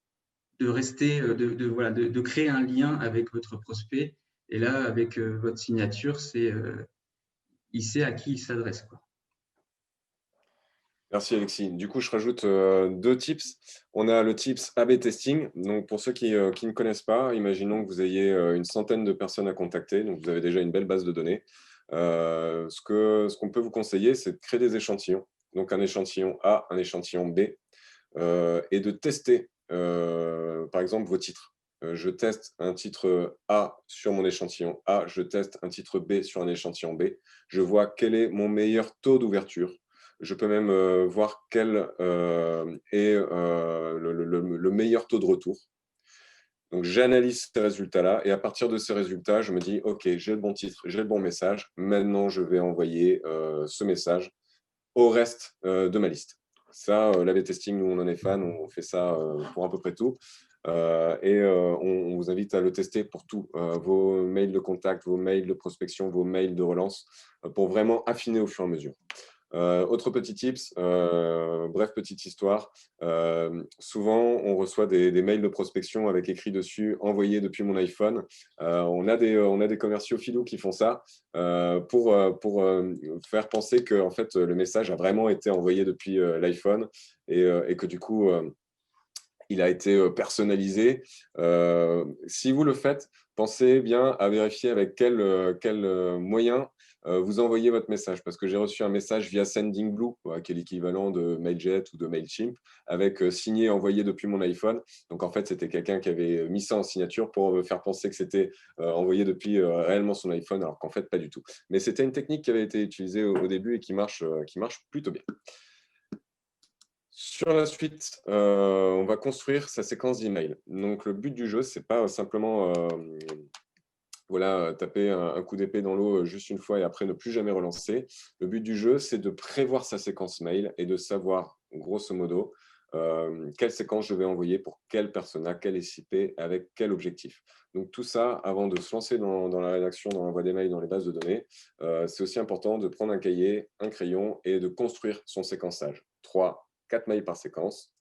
rester, voilà, de créer un lien avec votre prospect. Et là, avec votre signature, il sait à qui il s'adresse, quoi. Merci Alexis. Du coup, je rajoute deux tips. On a le tips A/B testing. Donc, pour ceux qui ne connaissent pas, imaginons que vous ayez une centaine de personnes à contacter. Donc, vous avez déjà une belle base de données. Ce qu'on peut vous conseiller, c'est de créer des échantillons. Donc, un échantillon A, un échantillon B, et de tester, par exemple, vos titres. Je teste un titre A sur mon échantillon A, je teste un titre B sur un échantillon B. Je vois quel est mon meilleur taux d'ouverture. Je peux même voir quel est le meilleur taux de retour. Donc, j'analyse ces résultats-là et à partir de ces résultats, je me dis, OK, j'ai le bon titre, j'ai le bon message. Maintenant, je vais envoyer ce message au reste de ma liste. Ça, l'A/B testing, nous, on en est fan, on fait ça pour à peu près tout. On vous invite à le tester pour tout, vos mails de contact, vos mails de prospection, vos mails de relance, pour vraiment affiner au fur et à mesure. Autre petit tips, bref petite histoire. Souvent, on reçoit des mails de prospection avec écrit dessus envoyé depuis mon iPhone. On a des commerciaux filous qui font ça pour faire penser que en fait, le message a vraiment été envoyé depuis l'iPhone et que du coup, il a été personnalisé. Si vous le faites, pensez bien à vérifier avec quel moyen vous envoyez votre message. Parce que j'ai reçu un message via Sendingblue, qui est l'équivalent de Mailjet ou de Mailchimp, avec signé envoyé depuis mon iPhone. Donc en fait, c'était quelqu'un qui avait mis ça en signature pour me faire penser que c'était envoyé depuis réellement son iPhone, alors qu'en fait, pas du tout. Mais c'était une technique qui avait été utilisée au début et qui marche plutôt bien. Sur la suite, on va construire sa séquence d'email. Donc, le but du jeu, c'est pas simplement voilà, taper un coup d'épée dans l'eau juste une fois et après ne plus jamais relancer. Le but du jeu, c'est de prévoir sa séquence mail et de savoir, grosso modo, quelle séquence je vais envoyer pour quel persona, quel SIP, avec quel objectif. Donc, tout ça, avant de se lancer dans la rédaction, dans l'envoi des mails, dans les bases de données, c'est aussi important de prendre un cahier, un crayon et de construire son séquençage. 3, 4 mails par séquence,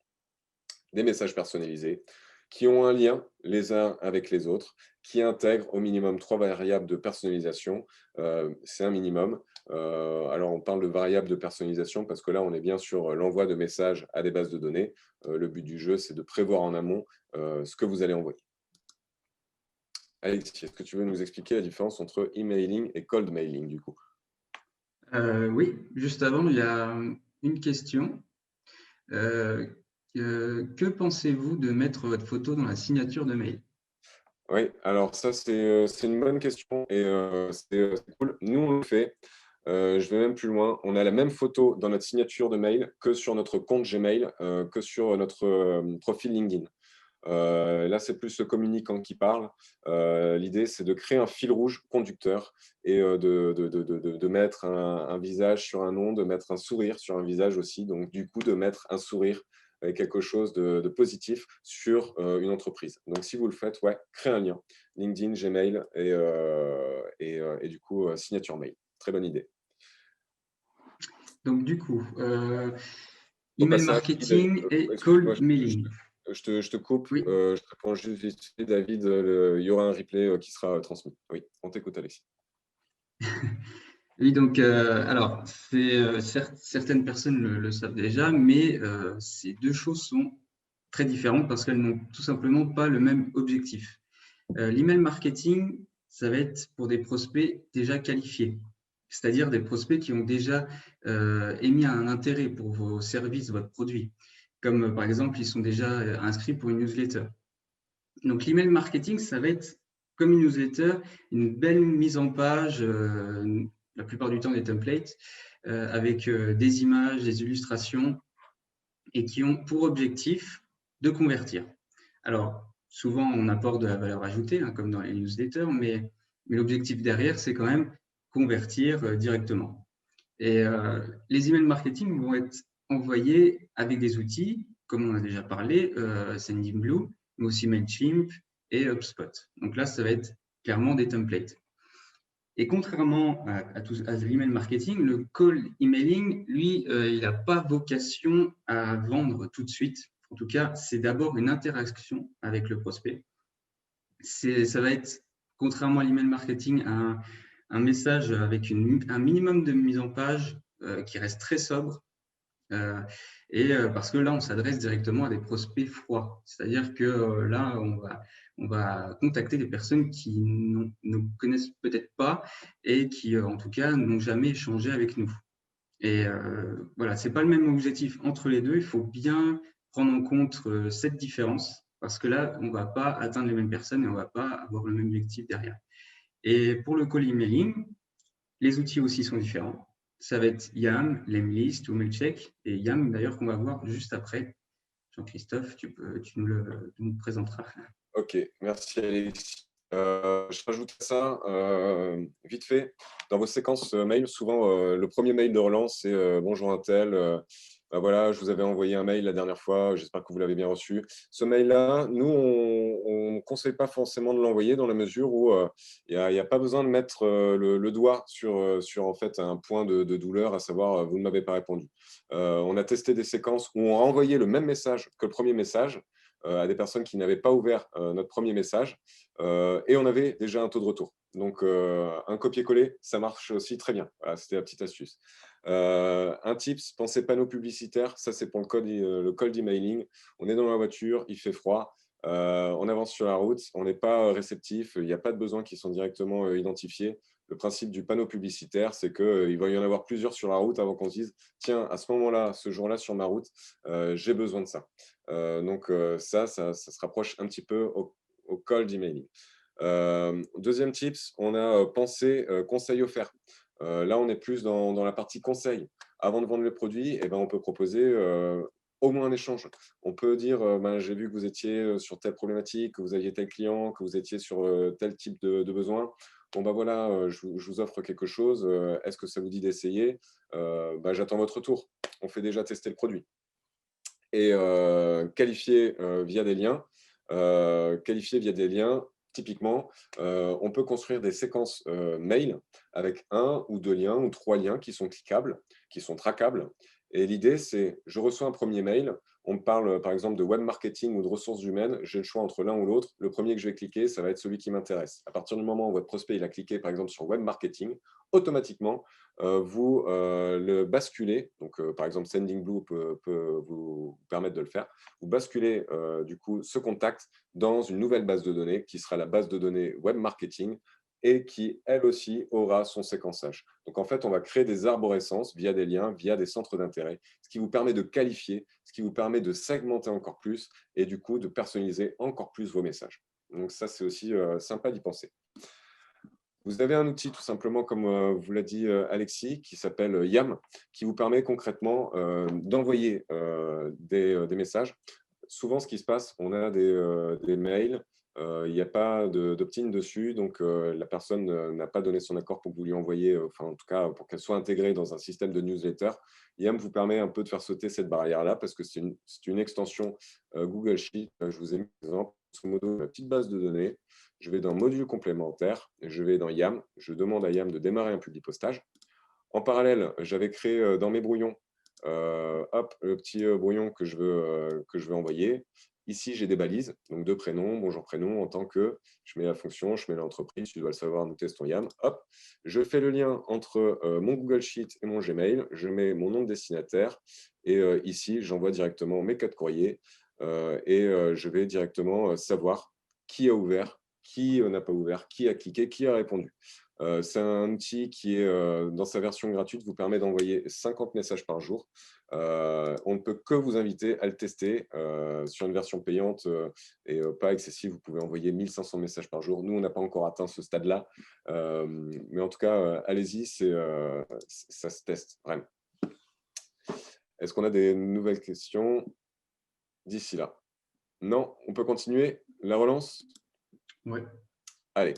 des messages personnalisés qui ont un lien les uns avec les autres, qui intègrent au minimum 3 variables de personnalisation. C'est un minimum. Alors, on parle de variables de personnalisation parce que là, on est bien sur l'envoi de messages à des bases de données. Le but du jeu, c'est de prévoir en amont ce que vous allez envoyer. Alexis, est-ce que tu veux nous expliquer la différence entre emailing et cold mailing du coup? Oui, juste avant, il y a une question. Que pensez-vous de mettre votre photo dans la signature de mail? Oui, alors ça, c'est une bonne question et c'est cool. Nous, on le fait. Je vais même plus loin. On a la même photo dans notre signature de mail que sur notre compte Gmail, que sur notre profil LinkedIn. Là, c'est plus le communicant qui parle. L'idée, c'est de créer un fil rouge conducteur et de mettre un visage sur un nom, de mettre un sourire sur un visage aussi. Donc, du coup, de mettre un sourire avec quelque chose de positif sur une entreprise. Donc, si vous le faites, ouais, créez un lien. LinkedIn, Gmail et du coup, signature mail. Très bonne idée. Donc, du coup, Au email passage, marketing et excuse-moi, cold mailing. je te coupe. Oui. Je te réponds juste vite fait, David. Il y aura un replay qui sera transmis. Oui, on t'écoute, Alexis. Oui, donc, alors, certaines personnes le savent déjà, mais ces deux choses sont très différentes parce qu'elles n'ont tout simplement pas le même objectif. L'email marketing, ça va être pour des prospects déjà qualifiés, c'est-à-dire des prospects qui ont déjà émis un intérêt pour vos services, votre produit, comme par exemple, ils sont déjà inscrits pour une newsletter. Donc, l'email marketing, ça va être comme une newsletter, une belle mise en page, la plupart du temps des templates, avec des images, des illustrations, et qui ont pour objectif de convertir. Alors, souvent, on apporte de la valeur ajoutée, hein, comme dans les newsletters, mais l'objectif derrière, c'est quand même convertir directement. Et les emails marketing vont être envoyés avec des outils, comme on a déjà parlé, Sendinblue, mais aussi Mailchimp et HubSpot. Donc là, ça va être clairement des templates. Et contrairement à l'email marketing, le call emailing, lui, il n'a pas vocation à vendre tout de suite. En tout cas, c'est d'abord une interaction avec le prospect. Ça va être, contrairement à l'email marketing, un message avec un minimum de mise en page qui reste très sobre. Parce que là, on s'adresse directement à des prospects froids. C'est-à-dire que là, on va contacter des personnes qui ne connaissent peut-être pas et qui, en tout cas, n'ont jamais échangé avec nous. Et voilà, ce n'est pas le même objectif entre les deux. Il faut bien prendre en compte cette différence parce que là, on ne va pas atteindre les mêmes personnes et on ne va pas avoir le même objectif derrière. Et pour le call emailing, les outils aussi sont différents. Ça va être YAM, Lemlist ou Mailcheck. Et YAM, d'ailleurs, qu'on va voir juste après. Jean-Christophe, tu nous présenteras. Ok, merci Alexis. Je rajoute à ça, vite fait, dans vos séquences mail, souvent le premier mail de relance, c'est bonjour Intel, bah voilà, je vous avais envoyé un mail la dernière fois, j'espère que vous l'avez bien reçu. Ce mail-là, nous, on ne conseille pas forcément de l'envoyer dans la mesure où il n'y a pas besoin de mettre le doigt sur en fait, un point de douleur, à savoir vous ne m'avez pas répondu. On a testé des séquences où on a envoyé le même message que le premier message, à des personnes qui n'avaient pas ouvert notre premier message et on avait déjà un taux de retour. Donc, un copier-coller, ça marche aussi très bien. Voilà, c'était la petite astuce. Un tips, pensez panneaux publicitaires. Ça, c'est pour le cold emailing. On est dans la voiture, il fait froid. On avance sur la route, on n'est pas réceptif, il n'y a pas de besoins qui sont directement identifiés. Le principe du panneau publicitaire, c'est qu'il va y en avoir plusieurs sur la route avant qu'on se dise « Tiens, à ce moment-là, ce jour-là sur ma route, j'ai besoin de ça ». Donc, ça se rapproche un petit peu au cold emailing. Deuxième tips, on a pensé conseil offert. Là, on est plus dans la partie conseil. Avant de vendre le produit, eh ben, on peut proposer au moins un échange. On peut dire, ben, j'ai vu que vous étiez sur telle problématique, que vous aviez tel client, que vous étiez sur tel type de besoin. Bon, ben voilà, je vous offre quelque chose. Est-ce que ça vous dit d'essayer? Ben, j'attends votre retour. On fait déjà tester le produit. Et qualifier via des liens. Qualifier via des liens, typiquement, on peut construire des séquences mail avec un ou deux liens ou trois liens qui sont cliquables, qui sont traquables. Et l'idée, c'est, je reçois un premier mail, on me parle par exemple de web marketing ou de ressources humaines, j'ai le choix entre l'un ou l'autre. Le premier que je vais cliquer, ça va être celui qui m'intéresse. À partir du moment où votre prospect il a cliqué par exemple sur web marketing, automatiquement, vous le basculez. Donc, par exemple, Sendinblue peut vous permettre de le faire. Vous basculez du coup ce contact dans une nouvelle base de données qui sera la base de données web marketing et qui, elle aussi, aura son séquençage. Donc, en fait, on va créer des arborescences via des liens, via des centres d'intérêt, ce qui vous permet de qualifier, ce qui vous permet de segmenter encore plus et du coup de personnaliser encore plus vos messages. Donc, ça, c'est aussi sympa d'y penser. Vous avez un outil, tout simplement, comme vous l'a dit Alexis, qui s'appelle YAM, qui vous permet concrètement d'envoyer des messages. Souvent, ce qui se passe, on a des mails, il n'y a pas d'opt-in dessus, donc la personne n'a pas donné son accord pour que vous lui envoyiez, enfin en tout cas pour qu'elle soit intégrée dans un système de newsletter. YAM vous permet un peu de faire sauter cette barrière-là parce que c'est une extension Google Sheet. Je vous ai mis un exemple, grosso modo, la petite base de données. Je vais dans module complémentaire, je vais dans YAM, je demande à YAM de démarrer un publipostage. En parallèle, j'avais créé dans mes brouillons le petit brouillon que je veux envoyer. Ici, j'ai des balises, donc deux prénoms, bonjour prénom, en tant que je mets la fonction, je mets l'entreprise, tu dois le savoir, nous testons YAM. Hop, je fais le lien entre mon Google Sheet et mon Gmail, je mets mon nom de destinataire et ici, j'envoie directement mes codes courriers. je vais directement savoir qui a ouvert, qui n'a pas ouvert, qui a cliqué, qui a répondu. C'est un outil qui est, dans sa version gratuite, vous permet d'envoyer 50 messages par jour. On ne peut que vous inviter à le tester sur une version payante pas excessive. Vous pouvez envoyer 1500 messages par jour. Nous, on n'a pas encore atteint ce stade-là. Mais en tout cas, allez-y, ça se teste, vraiment. Est-ce qu'on a des nouvelles questions d'ici là? Non, on peut continuer. La relance? Oui. Allez.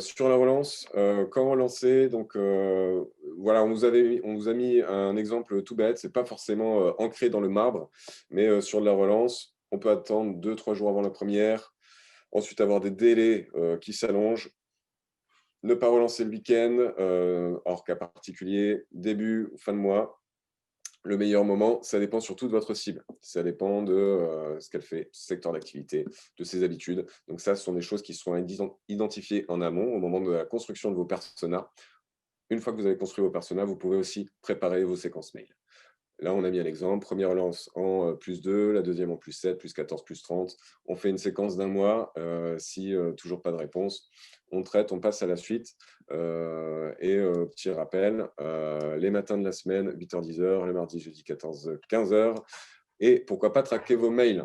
Sur la relance, comment relancer? Donc, voilà, on vous a mis un exemple tout bête. C'est pas forcément ancré dans le marbre, mais sur de la relance, on peut attendre 2-3 jours avant la première. Ensuite, avoir des délais qui s'allongent. Ne pas relancer le week-end, hors cas particulier, début ou fin de mois. Le meilleur moment, ça dépend surtout de votre cible. Ça dépend de ce qu'elle fait, secteur d'activité, de ses habitudes. Donc ça, ce sont des choses qui sont identifiées en amont, au moment de la construction de vos personas. Une fois que vous avez construit vos personas, vous pouvez aussi préparer vos séquences mail. Là, on a mis un exemple. Première relance en +2, la deuxième en +7, +14, +30. On fait une séquence d'un mois. Si toujours pas de réponse, on traite, on passe à la suite. Petit rappel, les matins de la semaine, 8h, 10h, le mardi, jeudi, 14, 15h. Et pourquoi pas traquer vos mails.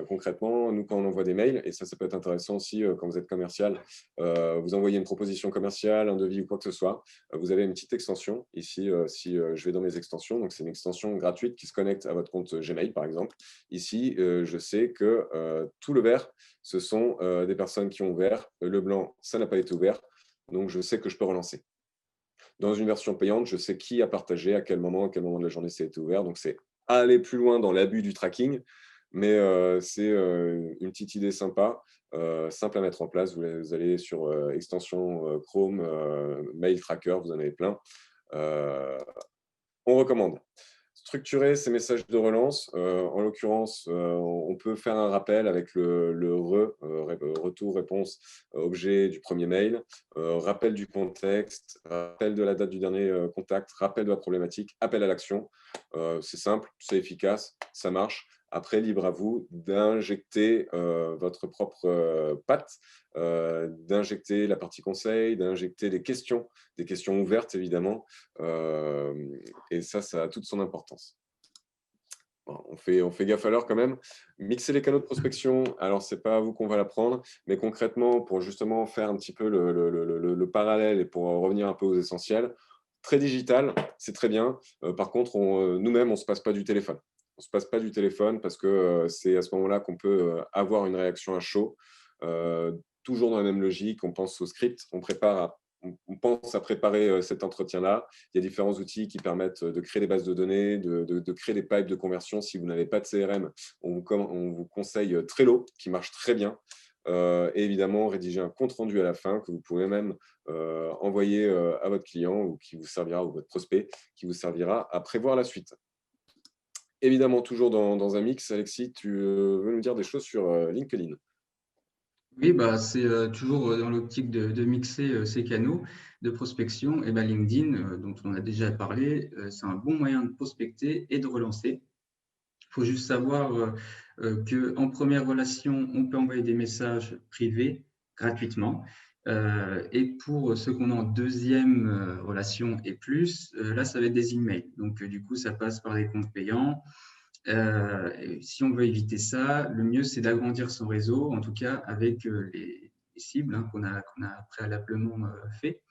Concrètement, nous, quand on envoie des mails, et ça peut être intéressant aussi quand vous êtes commercial, vous envoyez une proposition commerciale, un devis ou quoi que ce soit, vous avez une petite extension. Ici, si je vais dans mes extensions, donc c'est une extension gratuite qui se connecte à votre compte Gmail, par exemple. Ici, je sais que tout le vert, ce sont des personnes qui ont ouvert. Le blanc, ça n'a pas été ouvert. Donc, je sais que je peux relancer. Dans une version payante, je sais qui a partagé, à quel moment de la journée ça a été ouvert. Donc, c'est aller plus loin dans l'abus du tracking, mais c'est une petite idée sympa, simple à mettre en place. Vous allez sur extension Chrome, Mail Tracker, vous en avez plein. On recommande. Structurer ces messages de relance, en l'occurrence, on peut faire un rappel avec le retour, réponse, objet du premier mail, rappel du contexte, rappel de la date du dernier contact, rappel de la problématique, appel à l'action. C'est simple, c'est efficace, ça marche. Après, libre à vous d'injecter votre propre patte, d'injecter la partie conseil, d'injecter des questions ouvertes évidemment. Et ça a toute son importance. Bon, on fait gaffe à l'heure quand même. Mixer les canaux de prospection, alors c'est pas à vous qu'on va l'apprendre, mais concrètement, pour justement faire un petit peu le parallèle et pour revenir un peu aux essentiels, très digital, c'est très bien. Par contre, nous-mêmes, on ne se passe pas du téléphone. On ne se passe pas du téléphone parce que c'est à ce moment-là qu'on peut avoir une réaction à chaud. Toujours dans la même logique, on pense au script, on pense à préparer cet entretien-là. Il y a différents outils qui permettent de créer des bases de données, de créer des pipes de conversion. Si vous n'avez pas de CRM, on vous conseille Trello, qui marche très bien. Et évidemment, rédiger un compte-rendu à la fin que vous pouvez même envoyer à votre client ou qui vous servira, ou votre prospect, qui vous servira à prévoir la suite. Évidemment, toujours dans un mix. Alexis, tu veux nous dire des choses sur LinkedIn? Oui, bah, c'est toujours dans l'optique de mixer ces canaux de prospection. Et ben LinkedIn, dont on a déjà parlé, c'est un bon moyen de prospecter et de relancer. Il faut juste savoir qu'en première relation, on peut envoyer des messages privés gratuitement. Et pour ceux qu'on a en deuxième relation et plus, là, ça va être des emails. Donc, du coup, ça passe par des comptes payants. Si on veut éviter ça, le mieux, c'est d'agrandir son réseau, en tout cas avec les cibles qu'on a préalablement fait.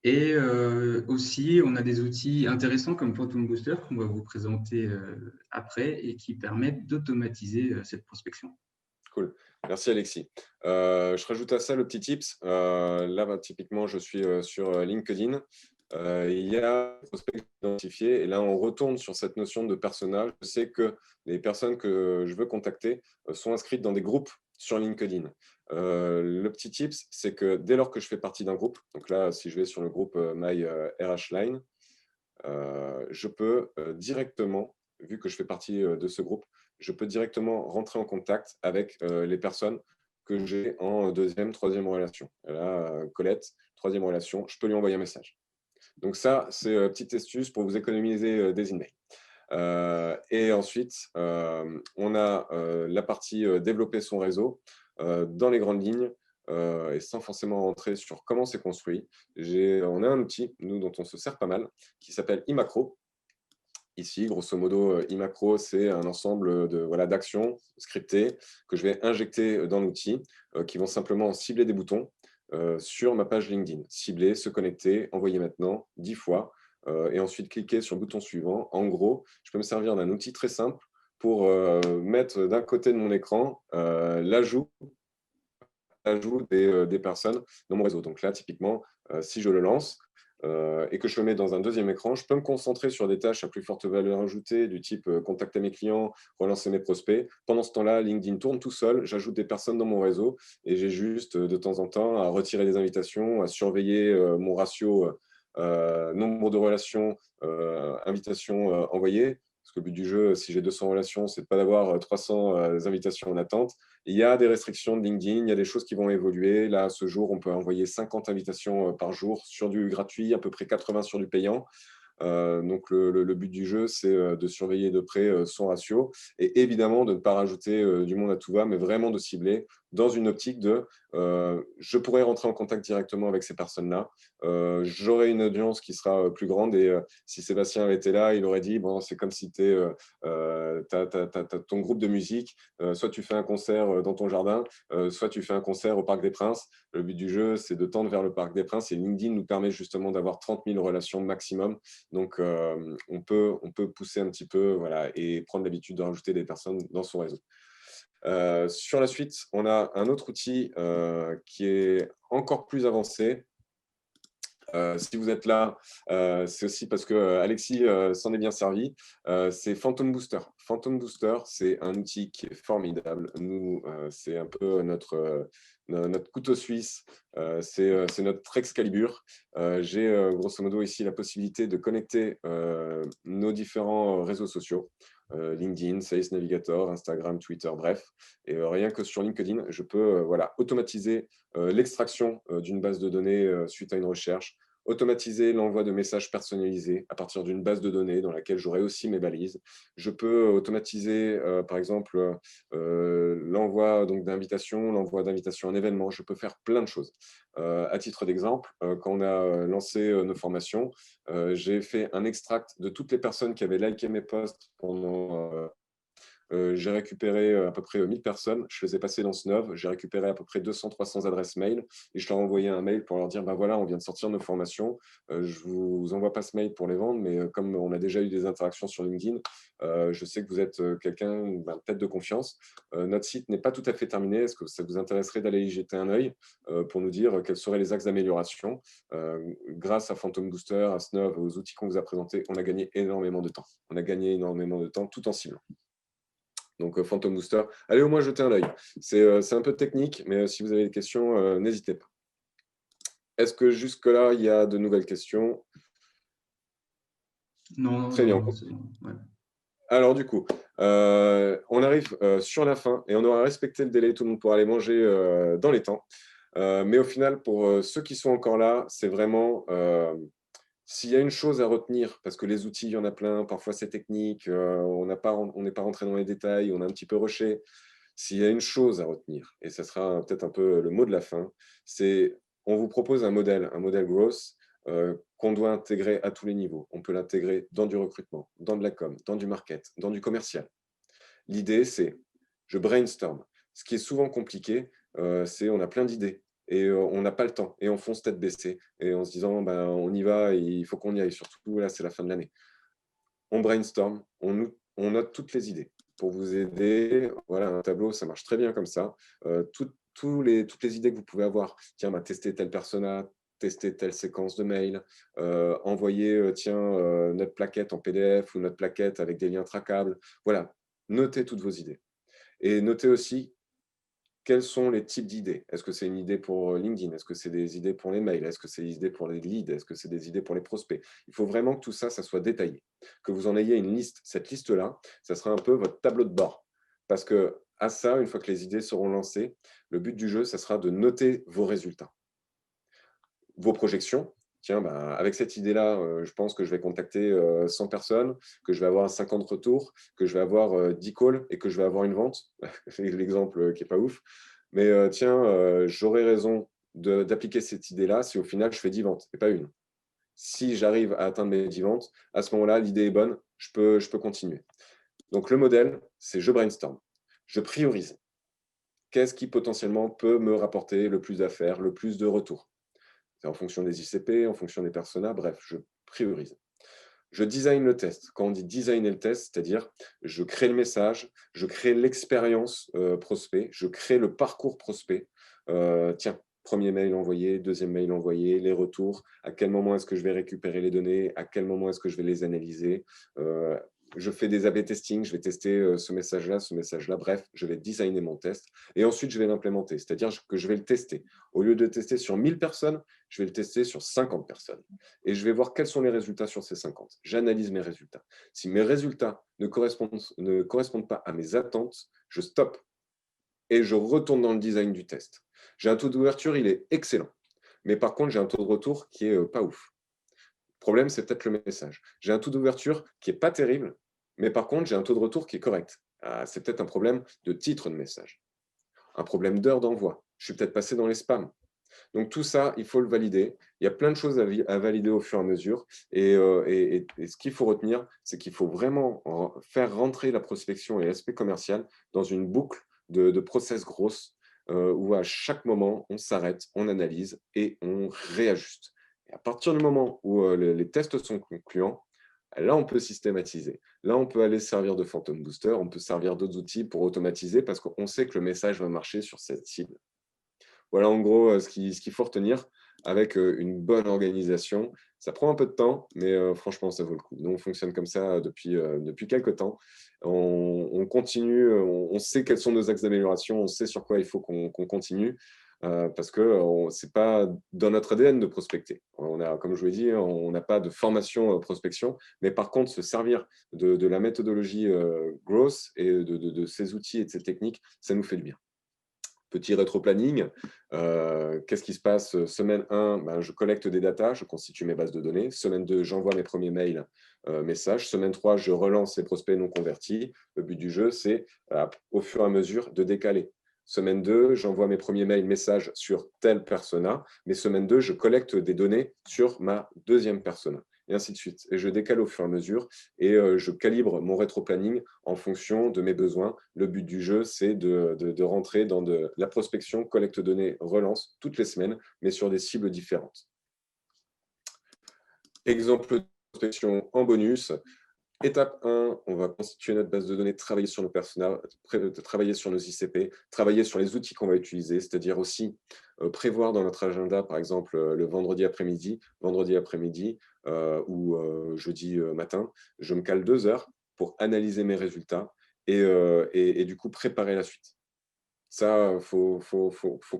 Et aussi, on a des outils intéressants comme Phantom Booster qu'on va vous présenter après et qui permettent d'automatiser cette prospection. Cool. Merci Alexis. Je rajoute à ça le petit tips. Là, typiquement, je suis sur LinkedIn. Il y a des prospects identifiés et là, on retourne sur cette notion de personnage. Je sais que les personnes que je veux contacter sont inscrites dans des groupes sur LinkedIn. Le petit tips, c'est que dès lors que je fais partie d'un groupe, donc là, si je vais sur le groupe My RH Line, je peux directement, vu que je fais partie de ce groupe, je peux directement rentrer en contact avec les personnes que j'ai en deuxième, troisième relation. Là, Colette, troisième relation, je peux lui envoyer un message. Donc ça, c'est une petite astuce pour vous économiser des emails. Et ensuite, on a la partie développer son réseau dans les grandes lignes. Et sans forcément rentrer sur comment c'est construit, on a un outil, nous, dont on se sert pas mal, qui s'appelle iMacro. Ici, grosso modo, iMacro, c'est un ensemble d'actions scriptées que je vais injecter dans l'outil, qui vont simplement cibler des boutons sur ma page LinkedIn. Cibler, se connecter, envoyer maintenant 10 fois, et ensuite cliquer sur le bouton suivant. En gros, je peux me servir d'un outil très simple pour mettre d'un côté de mon écran l'ajout des personnes dans mon réseau. Donc là, typiquement, si je le lance et que je le mets dans un deuxième écran, je peux me concentrer sur des tâches à plus forte valeur ajoutée, du type contacter mes clients, relancer mes prospects. Pendant ce temps-là, LinkedIn tourne tout seul, j'ajoute des personnes dans mon réseau et j'ai juste de temps en temps à retirer des invitations, à surveiller mon ratio nombre de relations, invitations envoyées. Parce que le but du jeu, si j'ai 200 relations, c'est pas d'avoir 300 invitations en attente. Il y a des restrictions de LinkedIn, il y a des choses qui vont évoluer. Là, ce jour, on peut envoyer 50 invitations par jour sur du gratuit, à peu près 80 sur du payant. Donc, le but du jeu, c'est de surveiller de près son ratio et évidemment de ne pas rajouter du monde à tout va, mais vraiment de cibler dans une optique de je pourrais rentrer en contact directement avec ces personnes-là. J'aurai une audience qui sera plus grande et si Sébastien avait été là, il aurait dit bon, c'est comme si tu as ton groupe de musique, soit tu fais un concert dans ton jardin, soit tu fais un concert au Parc des Princes. Le but du jeu, c'est de tendre vers le Parc des Princes et LinkedIn nous permet justement d'avoir 30 000 relations maximum. Donc, on peut pousser un petit peu et prendre l'habitude de rajouter des personnes dans son réseau. Sur la suite, on a un autre outil qui est encore plus avancé. Si vous êtes là, c'est aussi parce que Alexis s'en est bien servi. C'est Phantom Booster. Phantom Booster, c'est un outil qui est formidable. Nous, c'est un peu notre couteau suisse. C'est notre Excalibur. J'ai grosso modo ici la possibilité de connecter nos différents réseaux sociaux. LinkedIn, Sales Navigator, Instagram, Twitter, bref. Et rien que sur LinkedIn, je peux automatiser l'extraction d'une base de données suite à une recherche, automatiser l'envoi de messages personnalisés à partir d'une base de données dans laquelle j'aurai aussi mes balises. Je peux automatiser, par exemple, l'envoi d'invitations, l'envoi d'invitations à un événement. Je peux faire plein de choses. À titre d'exemple, quand on a lancé nos formations, j'ai fait un extract de toutes les personnes qui avaient liké mes posts pendant j'ai récupéré à peu près 1000 personnes, je les ai passées dans Snov, j'ai récupéré à peu près 200-300 adresses mail et je leur ai envoyé un mail pour leur dire, ben voilà, on vient de sortir nos formations, je vous envoie pas ce mail pour les vendre, mais comme on a déjà eu des interactions sur LinkedIn, je sais que vous êtes quelqu'un peut-être de confiance. Notre site n'est pas tout à fait terminé, est-ce que ça vous intéresserait d'aller y jeter un œil pour nous dire quels seraient les axes d'amélioration? Grâce à Phantom Booster, à Snov, aux outils qu'on vous a présentés, on a gagné énormément de temps. On a gagné énormément de temps tout en ciblant. Donc, Phantom Booster, allez au moins jeter un œil. C'est un peu technique, mais si vous avez des questions, n'hésitez pas. Est-ce que jusque-là, il y a de nouvelles questions? Non, Très bien. c'est bon. Ouais. Alors, du coup, on arrive sur la fin et on aura respecté le délai. Tout le monde pourra aller manger dans les temps. Mais au final, pour ceux qui sont encore là, c'est vraiment s'il y a une chose à retenir, parce que les outils, il y en a plein, parfois c'est technique, on n'est pas rentré dans les détails, on a un petit peu rushé. S'il y a une chose à retenir, et ce sera peut-être un peu le mot de la fin, c'est on vous propose un modèle growth qu'on doit intégrer à tous les niveaux. On peut l'intégrer dans du recrutement, dans de la com, dans du market, dans du commercial. L'idée, c'est je brainstorm. Ce qui est souvent compliqué, c'est on a plein d'idées et on n'a pas le temps et on fonce tête baissée et en se disant ben, on y va et il faut qu'on y aille, surtout là c'est la fin de l'année. On brainstorm, on note toutes les idées pour vous aider. Voilà, un tableau, ça marche très bien comme ça. Toutes les idées que vous pouvez avoir. Tiens, tester telle persona, tester telle séquence de mail, envoyer notre plaquette en PDF ou notre plaquette avec des liens traquables. Voilà, notez toutes vos idées. Et notez aussi quels sont les types d'idées. Est-ce que c'est une idée pour LinkedIn? Est-ce que c'est des idées pour les mails? Est-ce que c'est des idées pour les leads? Est-ce que c'est des idées pour les prospects? Il faut vraiment que tout ça, ça soit détaillé, que vous en ayez une liste. Cette liste-là, ça sera un peu votre tableau de bord. Parce que à ça, une fois que les idées seront lancées, le but du jeu, ça sera de noter vos résultats, vos projections tiens, avec cette idée-là, je pense que je vais contacter 100 personnes, que je vais avoir 50 retours, que je vais avoir 10 calls et que je vais avoir une vente. C'est l'exemple qui n'est pas ouf. Mais tiens, j'aurais raison d'appliquer cette idée-là si au final, je fais 10 ventes et pas une. Si j'arrive à atteindre mes 10 ventes, à ce moment-là, l'idée est bonne, je peux continuer. Donc, le modèle, c'est je brainstorm. Je priorise. Qu'est-ce qui potentiellement peut me rapporter le plus d'affaires, le plus de retours? C'est en fonction des ICP, en fonction des personas, bref, je priorise. Je design le test. Quand on dit designer le test, c'est-à-dire je crée le message, je crée l'expérience prospect, je crée le parcours prospect. Tiens, premier mail envoyé, deuxième mail envoyé, les retours, à quel moment est-ce que je vais récupérer les données, à quel moment est-ce que je vais les analyser. Je fais des A/B testing, je vais tester ce message-là. Bref, je vais designer mon test et ensuite je vais l'implémenter, c'est-à-dire que je vais le tester. Au lieu de le tester sur 1000 personnes, je vais le tester sur 50 personnes et je vais voir quels sont les résultats sur ces 50. J'analyse mes résultats. Si mes résultats ne correspondent pas à mes attentes, je stoppe et je retourne dans le design du test. J'ai un taux d'ouverture, il est excellent. Mais par contre, j'ai un taux de retour qui est pas ouf. Le problème, c'est peut-être le message. J'ai un taux d'ouverture qui est pas terrible, mais par contre, j'ai un taux de retour qui est correct. C'est peut-être un problème de titre de message, un problème d'heure d'envoi. Je suis peut-être passé dans les spams. Donc tout ça, il faut le valider. Il y a plein de choses à valider au fur et à mesure. Et ce qu'il faut retenir, c'est qu'il faut vraiment faire rentrer la prospection et l'aspect commercial dans une boucle de process grosse où à chaque moment, on s'arrête, on analyse et on réajuste. Et à partir du moment où les tests sont concluants, là, on peut systématiser. Là, on peut aller servir de Phantom Booster, on peut servir d'autres outils pour automatiser parce qu'on sait que le message va marcher sur cette cible. Voilà en gros ce qu'il faut retenir avec une bonne organisation. Ça prend un peu de temps, mais franchement, ça vaut le coup. Nous, on fonctionne comme ça depuis quelques temps. On continue, on sait quels sont nos axes d'amélioration, on sait sur quoi il faut qu'on continue. Parce que ce n'est pas dans notre ADN de prospecter. Comme je vous l'ai dit, on n'a pas de formation prospection, mais par contre, se servir de la méthodologie growth et de ces outils et de ces techniques, ça nous fait du bien. Petit rétro-planning, qu'est-ce qui se passe? Semaine 1, je collecte des datas, je constitue mes bases de données. Semaine 2, j'envoie mes premiers mails, messages. Semaine 3, je relance les prospects non convertis. Le but du jeu, c'est au fur et à mesure de décaler. Semaine 2, j'envoie mes premiers mails, messages sur tel persona. Mais semaine 2, je collecte des données sur ma deuxième persona. Et ainsi de suite. Et je décale au fur et à mesure et je calibre mon rétro-planning en fonction de mes besoins. Le but du jeu, c'est de rentrer dans de la prospection, collecte de données, relance toutes les semaines, mais sur des cibles différentes. Exemple de prospection en bonus. Étape 1, on va constituer notre base de données, travailler sur nos personas, travailler sur nos ICP, travailler sur les outils qu'on va utiliser, c'est-à-dire aussi prévoir dans notre agenda, par exemple, le vendredi après-midi ou jeudi matin, je me cale 2 heures pour analyser mes résultats et du coup préparer la suite. Ça, faut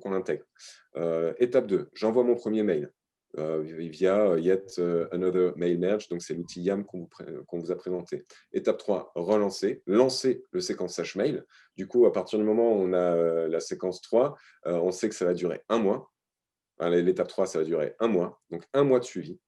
qu'on l'intègre. Étape 2, j'envoie mon premier mail via Yet Another Mail Merge, donc c'est l'outil YAM qu'on vous a présenté. Étape 3, relancer, lancer le séquençage mail. Du coup, à partir du moment où on a la séquence 3, on sait que ça va durer 1 mois. L'étape 3, ça va durer 1 mois, donc 1 mois de suivi.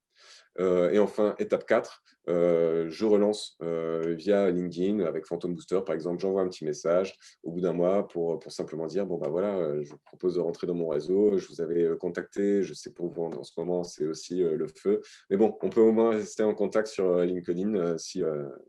Et enfin, étape 4, je relance via LinkedIn avec Phantom Booster, par exemple, j'envoie un petit message au bout d'un mois pour simplement dire, bon, voilà, je vous propose de rentrer dans mon réseau, je vous avais contacté, je sais pour vous en ce moment, c'est aussi le feu. Mais bon, on peut au moins rester en contact sur LinkedIn si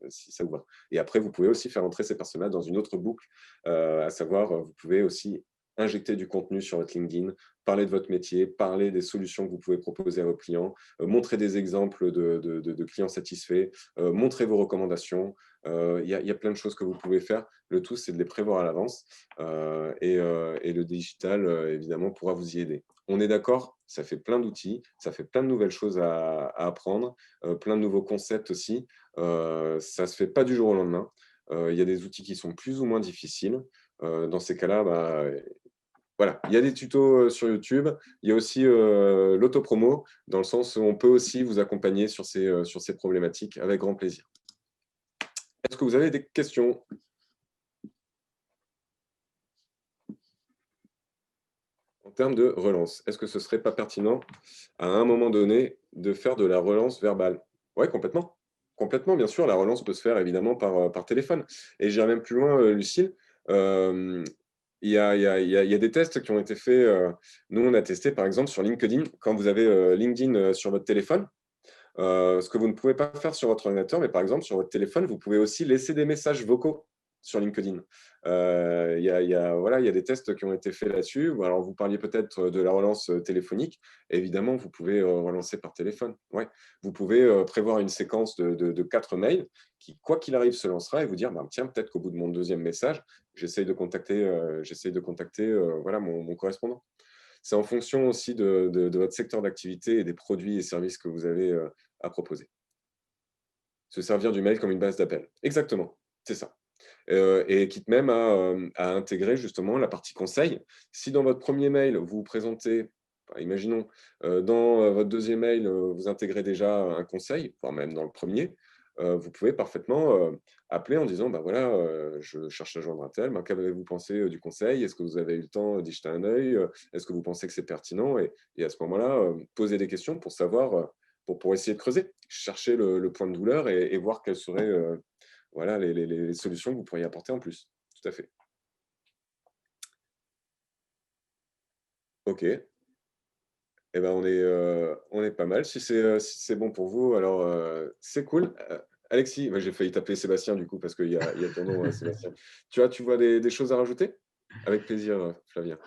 ça vous va. Et après, vous pouvez aussi faire entrer ces personnes-là dans une autre boucle, à savoir, vous pouvez aussi injecter du contenu sur votre LinkedIn, parler de votre métier, parler des solutions que vous pouvez proposer à vos clients, montrer des exemples de clients satisfaits, montrer vos recommandations. Il y a plein de choses que vous pouvez faire. Le tout, c'est de les prévoir à l'avance et le digital, évidemment, pourra vous y aider. On est d'accord, ça fait plein d'outils, ça fait plein de nouvelles choses à apprendre, plein de nouveaux concepts aussi. Ça ne se fait pas du jour au lendemain. Il y a des outils qui sont plus ou moins difficiles. Dans ces cas-là, voilà, il y a des tutos sur YouTube. Il y a aussi l'autopromo, dans le sens où on peut aussi vous accompagner sur ces problématiques avec grand plaisir. Est-ce que vous avez des questions? En termes de relance, est-ce que ce serait pas pertinent, à un moment donné, de faire de la relance verbale? Ouais, complètement. Complètement, bien sûr, la relance peut se faire évidemment par téléphone et j'irai même plus loin, Lucile, hem, il y a des tests qui ont été faits, nous on a testé par exemple sur LinkedIn. Quand vous avez, LinkedIn, sur votre téléphone, ce que vous ne pouvez pas faire sur votre ordinateur, mais par exemple sur votre téléphone, vous pouvez aussi laisser des messages vocaux sur LinkedIn. Voilà, il y a des tests qui ont été faits là-dessus. Ou alors vous parliez peut-être de la relance, téléphonique. Évidemment, vous pouvez, relancer par téléphone. Ouais. Vous pouvez, prévoir une séquence de 4 mails qui, quoi qu'il arrive, se lancera et vous dire: «Ben, tiens, peut-être qu'au bout de mon deuxième message, j'essaye de contacter, voilà, mon correspondant». C'est en fonction aussi de votre secteur d'activité et des produits et services que vous avez, à proposer. Se servir du mail comme une base d'appel. Exactement, c'est ça. Et quitte même à intégrer justement la partie conseil. Si dans votre premier mail, vous vous présentez, enfin, imaginons, dans, votre deuxième mail, vous intégrez déjà un conseil, voire même dans le premier, vous pouvez parfaitement, appeler en disant: «Bah, voilà, je cherche à joindre un tel, ben, qu'avez-vous pensé, du conseil? Est-ce que vous avez eu le temps d'y jeter un œil? Est-ce que vous pensez que c'est pertinent?» Et à ce moment-là, poser des questions pour savoir, pour essayer de creuser, chercher le point de douleur et voir quelles seraient, voilà les solutions que vous pourriez apporter en plus. Tout à fait. OK. Et ben, on est pas mal. Si c'est bon pour vous, alors, c'est cool. Alexis, ouais, j'ai failli t'appeler Sébastien du coup parce qu'il y a ton nom, Sébastien. Tu vois des choses à rajouter? Avec plaisir, Flavien.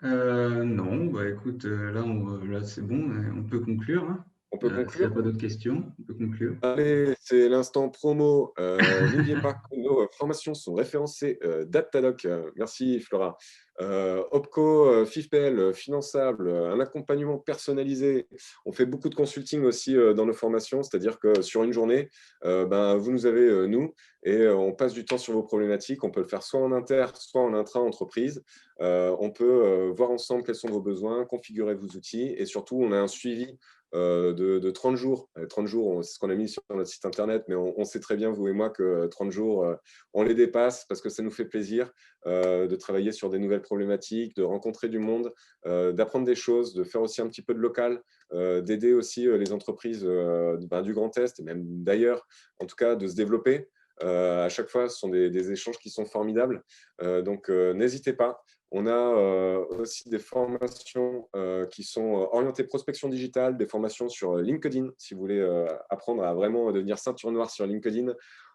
Non, bah, écoute, là, c'est bon, on peut conclure, hein. On peut S'il n'y conclure? a pas d'autres questions, on peut conclure. Allez, c'est l'instant promo. N'oubliez pas que nos formations sont référencées, Datadoc, merci Flora. Opco, FIFPL, Finançable, un accompagnement personnalisé. On fait beaucoup de consulting aussi, dans nos formations, c'est-à-dire que sur une journée, ben, vous nous avez, nous et on passe du temps sur vos problématiques. On peut le faire soit en inter, soit en intra-entreprise. On peut, voir ensemble quels sont vos besoins, configurer vos outils et surtout, on a un suivi de 30 jours. 30 jours, c'est ce qu'on a mis sur notre site internet, mais on sait très bien, vous et moi, que 30 jours, on les dépasse parce que ça nous fait plaisir de travailler sur des nouvelles problématiques, de rencontrer du monde, d'apprendre des choses, de faire aussi un petit peu de local, d'aider aussi les entreprises ben, du Grand Est et même d'ailleurs, en tout cas, de se développer. À chaque fois, ce sont des échanges qui sont formidables. Donc, n'hésitez pas. On a aussi des formations qui sont orientées prospection digitale, des formations sur LinkedIn, si vous voulez apprendre à vraiment devenir ceinture noire sur LinkedIn.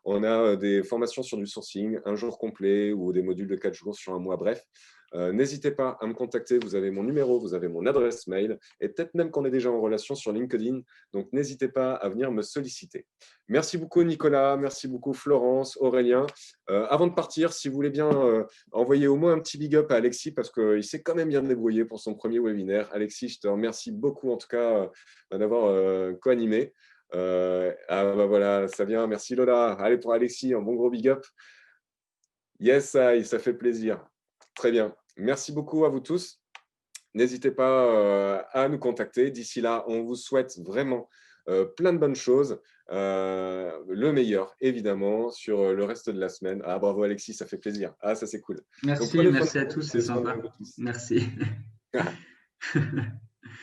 On a des formations sur du sourcing, un jour complet ou des modules de 4 jours sur un mois. Bref, n'hésitez pas à me contacter. Vous avez mon numéro, vous avez mon adresse mail et peut-être même qu'on est déjà en relation sur LinkedIn. Donc, n'hésitez pas à venir me solliciter. Merci beaucoup, Nicolas. Merci beaucoup, Florence, Aurélien. Avant de partir, si vous voulez bien envoyer au moins un petit big up à Alexis parce qu'il s'est quand même bien débrouillé pour son premier webinaire. Alexis, je te remercie beaucoup en tout cas d'avoir co-animé. Ah bah voilà, ça vient. Merci Lola. Allez pour Alexis, un bon gros big up. Yes, ça fait plaisir. Très bien. Merci beaucoup à vous tous. N'hésitez pas à nous contacter. D'ici là, on vous souhaite vraiment plein de bonnes choses. Le meilleur, évidemment, sur le reste de la semaine. Ah, bravo Alexis, ça fait plaisir. Ah, ça c'est cool. Donc Merci, prenez soin de merci à vous, tous, c'est prenez soin de sympa. vous tous. Merci.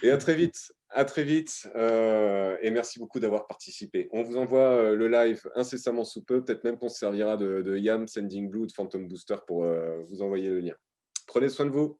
Et à très vite. À très vite. Et merci beaucoup d'avoir participé. On vous envoie le live incessamment sous peu. Peut-être même qu'on se servira de YAM, Sending Blue, de Phantom Booster pour vous envoyer le lien. Prenez soin de vous.